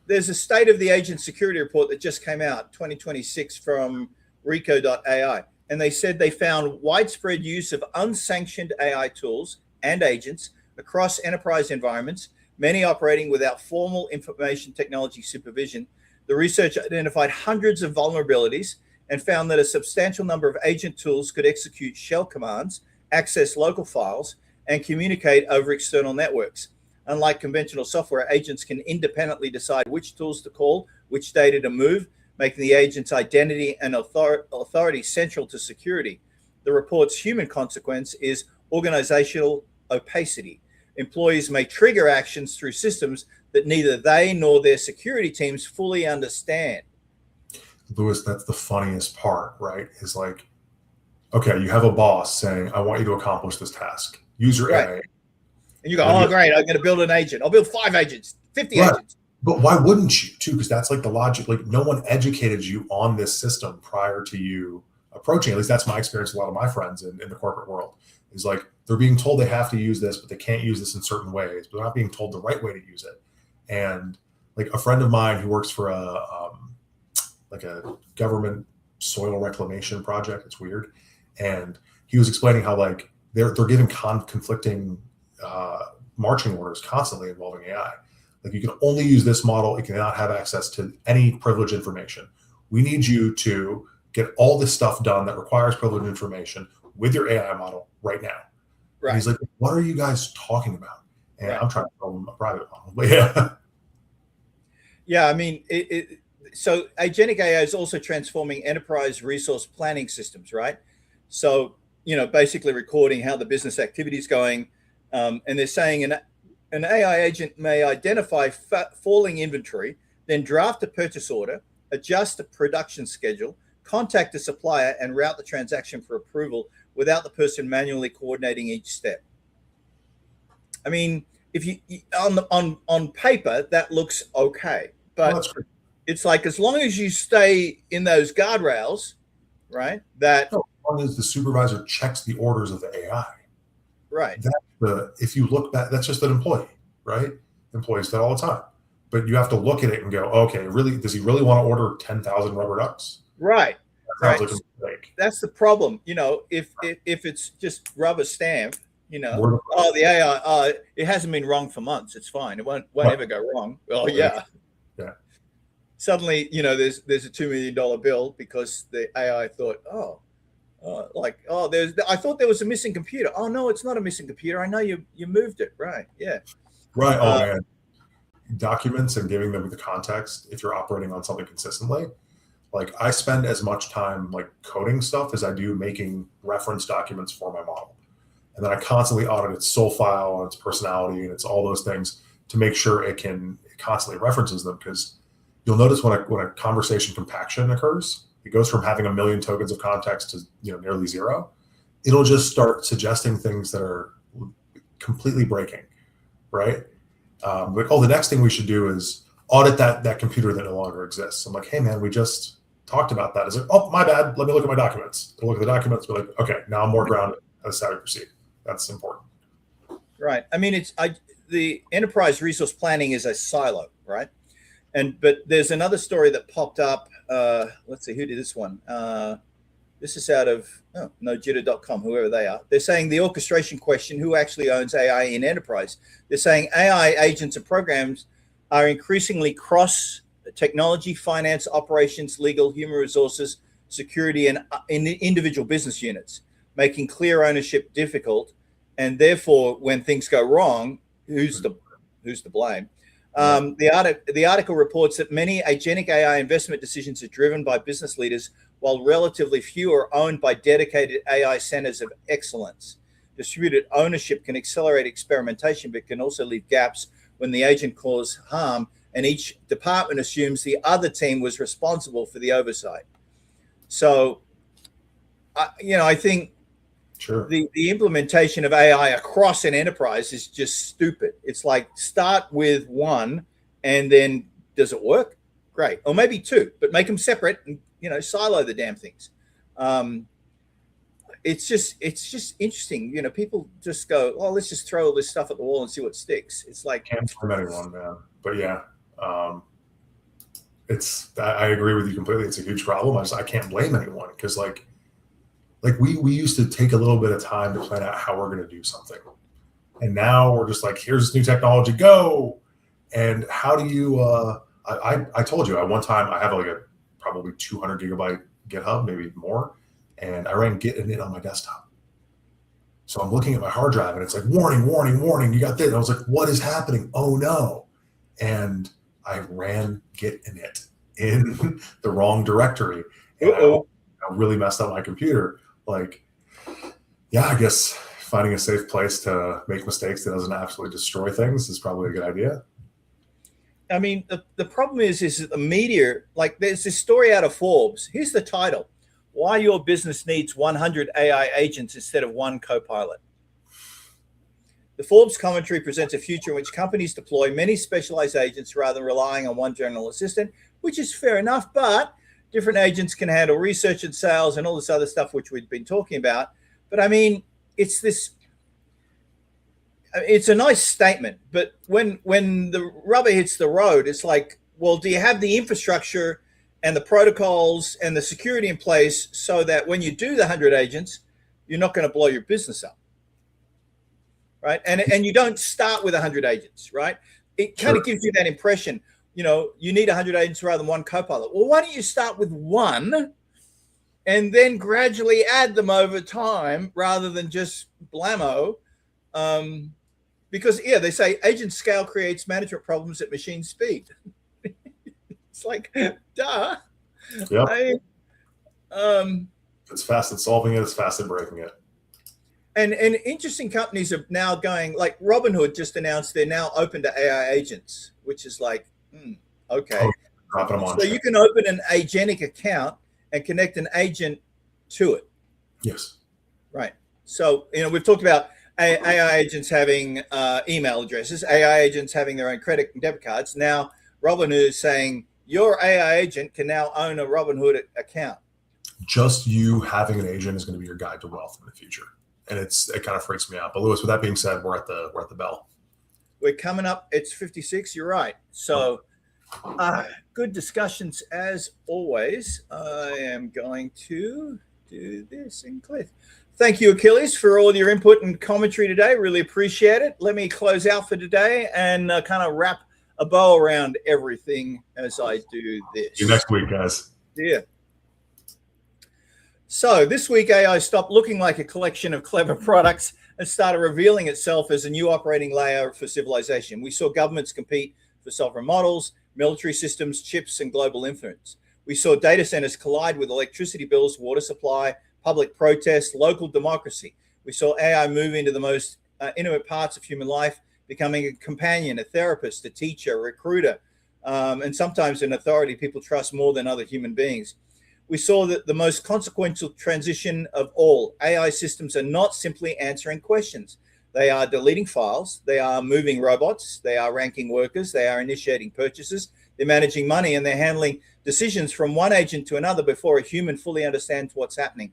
there's a state of the agent security report that just came out, 2026, from Rico.ai. And they said they found widespread use of unsanctioned AI tools and agents across enterprise environments, many operating without formal information technology supervision. The research identified hundreds of vulnerabilities and found that a substantial number of agent tools could execute shell commands, access local files, and communicate over external networks. Unlike conventional software, agents can independently decide which tools to call, which data to move, making the agent's identity and authority central to security. The report's human consequence is organizational opacity. Employees may trigger actions through systems that neither they nor their security teams fully understand. Lewis, that's the funniest part, right? Is like, okay, you have a boss saying, I want you to accomplish this task. User A. And you go, oh, great, I'm going to build an agent. I'll build 5 agents, 50 agents. But why wouldn't you, too? Because that's like the logic. Like, no one educated you on this system prior to you approaching. At least that's my experience. A lot of my friends in the corporate world is like they're being told they have to use this, but they can't use this in certain ways. But they're not being told the right way to use it. And like a friend of mine who works for a government soil reclamation project. It's weird, and he was explaining how like they're giving conflicting marching orders constantly involving AI. Like you can only use this model. It cannot have access to any privileged information. We need you to get all this stuff done that requires privileged information with your AI model right now. Right. And he's like, what are you guys talking about? And I'm trying to tell them a private model, but yeah. Yeah, I mean, so agentic AI is also transforming enterprise resource planning systems, right? So, basically recording how the business activity is going. And they're saying an AI agent may identify falling inventory, then draft a purchase order, adjust the production schedule, contact the supplier, and route the transaction for approval without the person manually coordinating each step. I mean, if you on paper that looks okay, but it's like as long as you stay in those guardrails, right? That as long as the supervisor checks the orders of the AI, right? If you look back, that's just an employee, right? Employees do that all the time, but you have to look at it and go, okay, really, does he really want to order 10,000 rubber ducks? Right. That sounds like a mistake. That's the problem. If it's just rubber stamp. The AI, it hasn't been wrong for months. It's fine. It won't ever go wrong. Oh, yeah. Yeah. Suddenly, there's a $2 million bill because the AI thought, I thought there was a missing computer. Oh, no, it's not a missing computer. I know you moved it. Right. Yeah. Right. Oh, man. Documents and giving them the context, if you're operating on something consistently, like I spend as much time like coding stuff as I do making reference documents for my model. And then I constantly audit its soul file and its personality and it's all those things to make sure it constantly references them. Because you'll notice when a conversation compaction occurs, it goes from having 1 million tokens of context to nearly zero. It'll just start suggesting things that are completely breaking, right? Like, the next thing we should do is audit that computer that no longer exists. I'm like, hey man, we just talked about that. It's like, oh, my bad. Let me look at my documents. I'll look at the documents. Be like, okay, now I'm more grounded. That's how we proceed. That's important. Right. I mean, the enterprise resource planning is a silo, right? But there's another story that popped up. Let's see, who did this one? This is out of jitter.com, whoever they are. They're saying the orchestration question, who actually owns AI in enterprise? They're saying AI agents and programs are increasingly cross technology, finance, operations, legal, human resources, security, and in individual business units, making clear ownership difficult. And therefore, when things go wrong, who's to blame? The article reports that many agentic AI investment decisions are driven by business leaders, while relatively few are owned by dedicated AI centers of excellence. Distributed ownership can accelerate experimentation, but can also leave gaps when the agent caused harm, and each department assumes the other team was responsible for the oversight. So, I think the implementation of AI across an enterprise is just stupid. It's like start with one, and then does it work? Great, or maybe two, but make them separate and silo the damn things. It's just interesting. People just go, "Oh, let's just throw all this stuff at the wall and see what sticks." It's like can't blame anyone, man. But yeah, I agree with you completely. It's a huge problem. I can't blame anyone because like we used to take a little bit of time to plan out how we're going to do something, and now we're just like, here's this new technology, go. And how do you? I told you at one time I have like a probably 200 gigabyte GitHub, maybe more. And I ran Git init on my desktop. So I'm looking at my hard drive and it's like, warning, warning, warning, you got this. And I was like, what is happening? Oh no. And I ran Git init in the wrong directory. And I really messed up my computer. Like, yeah, I guess finding a safe place to make mistakes that doesn't absolutely destroy things is probably a good idea. I mean, the problem is that the media, like there's this story out of Forbes. Here's the title. Why your business needs 100 AI agents instead of one co-pilot. The Forbes commentary presents a future in which companies deploy many specialized agents rather than relying on one general assistant, which is fair enough, but different agents can handle research and sales and all this other stuff, which we've been talking about. But I mean, it's a nice statement, but when the rubber hits the road, it's like, well, do you have the infrastructure and the protocols and the security in place so that when you do the 100 agents, you're not going to blow your business up, right? And you don't start with 100 agents, right? It kind of gives you that impression, you know, you need 100 agents rather than one co-pilot. Well, why don't you start with one and then gradually add them over time rather than just blammo? Because, yeah, they say agent scale creates management problems at machine speed. It's like, duh. Yep. It's fast at solving it. It's fast at breaking it. And interesting companies are now going, like Robinhood just announced they're now open to AI agents, which is like, okay. So you can open an agentic account and connect an agent to it. Yes. Right. So, you know, we've talked about AI agents having email addresses, AI agents having their own credit and debit cards. Now, Robinhood is saying your AI agent can now own a Robinhood account. Just you having an agent is going to be your guide to wealth in the future, and it kind of freaks me out. But Lewis, with that being said, we're at the bell. We're coming up. It's 56. You're right. So, good discussions as always. I am going to do this in Cliff. Thank you, Achilles, for all your input and commentary today. Really appreciate it. Let me close out for today and kind of wrap a bow around everything as I do this. See you next week, guys. Yeah. So this week, AI stopped looking like a collection of clever products and started revealing itself as a new operating layer for civilization. We saw governments compete for sovereign models, military systems, chips, and global influence. We saw data centers collide with electricity bills, water supply, public protest, local democracy. We saw AI move into the most intimate parts of human life, becoming a companion, a therapist, a teacher, a recruiter, and sometimes an authority people trust more than other human beings. We saw that the most consequential transition of all, AI systems are not simply answering questions. They are deleting files, they are moving robots, they are ranking workers, they are initiating purchases, they're managing money, and they're handling decisions from one agent to another before a human fully understands what's happening.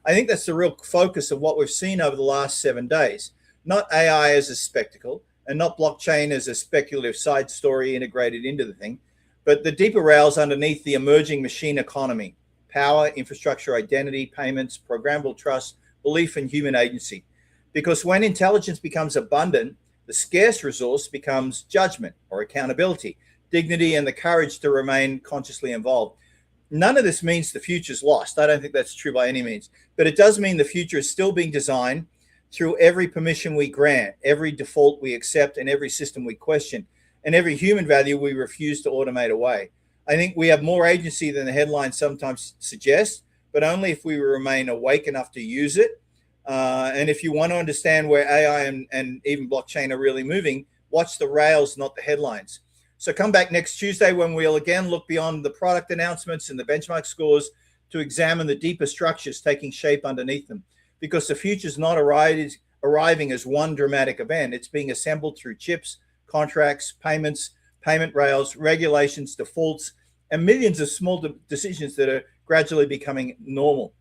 I think that's the real focus of what we've seen over the last 7 days. Not AI as a spectacle and not blockchain as a speculative side story integrated into the thing, but the deeper rails underneath the emerging machine economy: power, infrastructure, identity, payments, programmable trust, belief in human agency. Because when intelligence becomes abundant, the scarce resource becomes judgment or accountability, dignity, and the courage to remain consciously involved. None of this means the future's lost. I don't think that's true by any means, but it does mean the future is still being designed through every permission we grant, every default we accept, and every system we question, and every human value we refuse to automate away. I think we have more agency than the headlines sometimes suggest, but only if we remain awake enough to use it. And if you want to understand where AI and even blockchain are really moving, watch the rails, not the headlines. So come back next Tuesday when we'll again look beyond the product announcements and the benchmark scores to examine the deeper structures taking shape underneath them. Because the future's not arriving as one dramatic event. It's being assembled through chips, contracts, payments, payment rails, regulations, defaults, and millions of small decisions that are gradually becoming normal.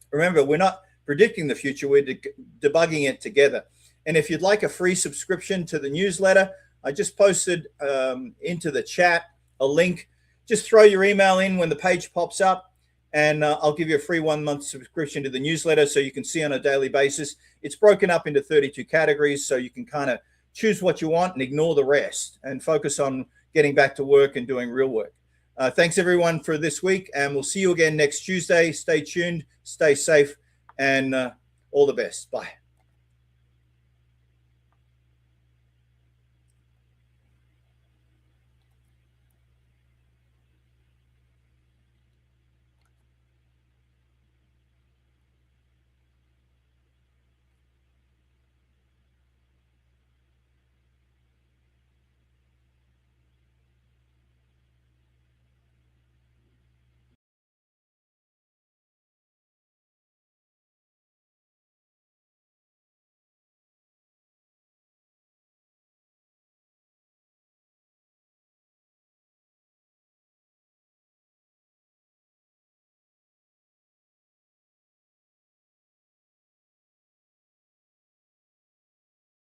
Remember, we're not predicting the future, we're debugging it together. And if you'd like a free subscription to the newsletter, I just posted into the chat a link. Just throw your email in when the page pops up, and I'll give you a free 1-month subscription to the newsletter so you can see on a daily basis. It's broken up into 32 categories, so you can kind of choose what you want and ignore the rest and focus on getting back to work and doing real work. Thanks, everyone, for this week, and we'll see you again next Tuesday. Stay tuned, stay safe, and all the best. Bye.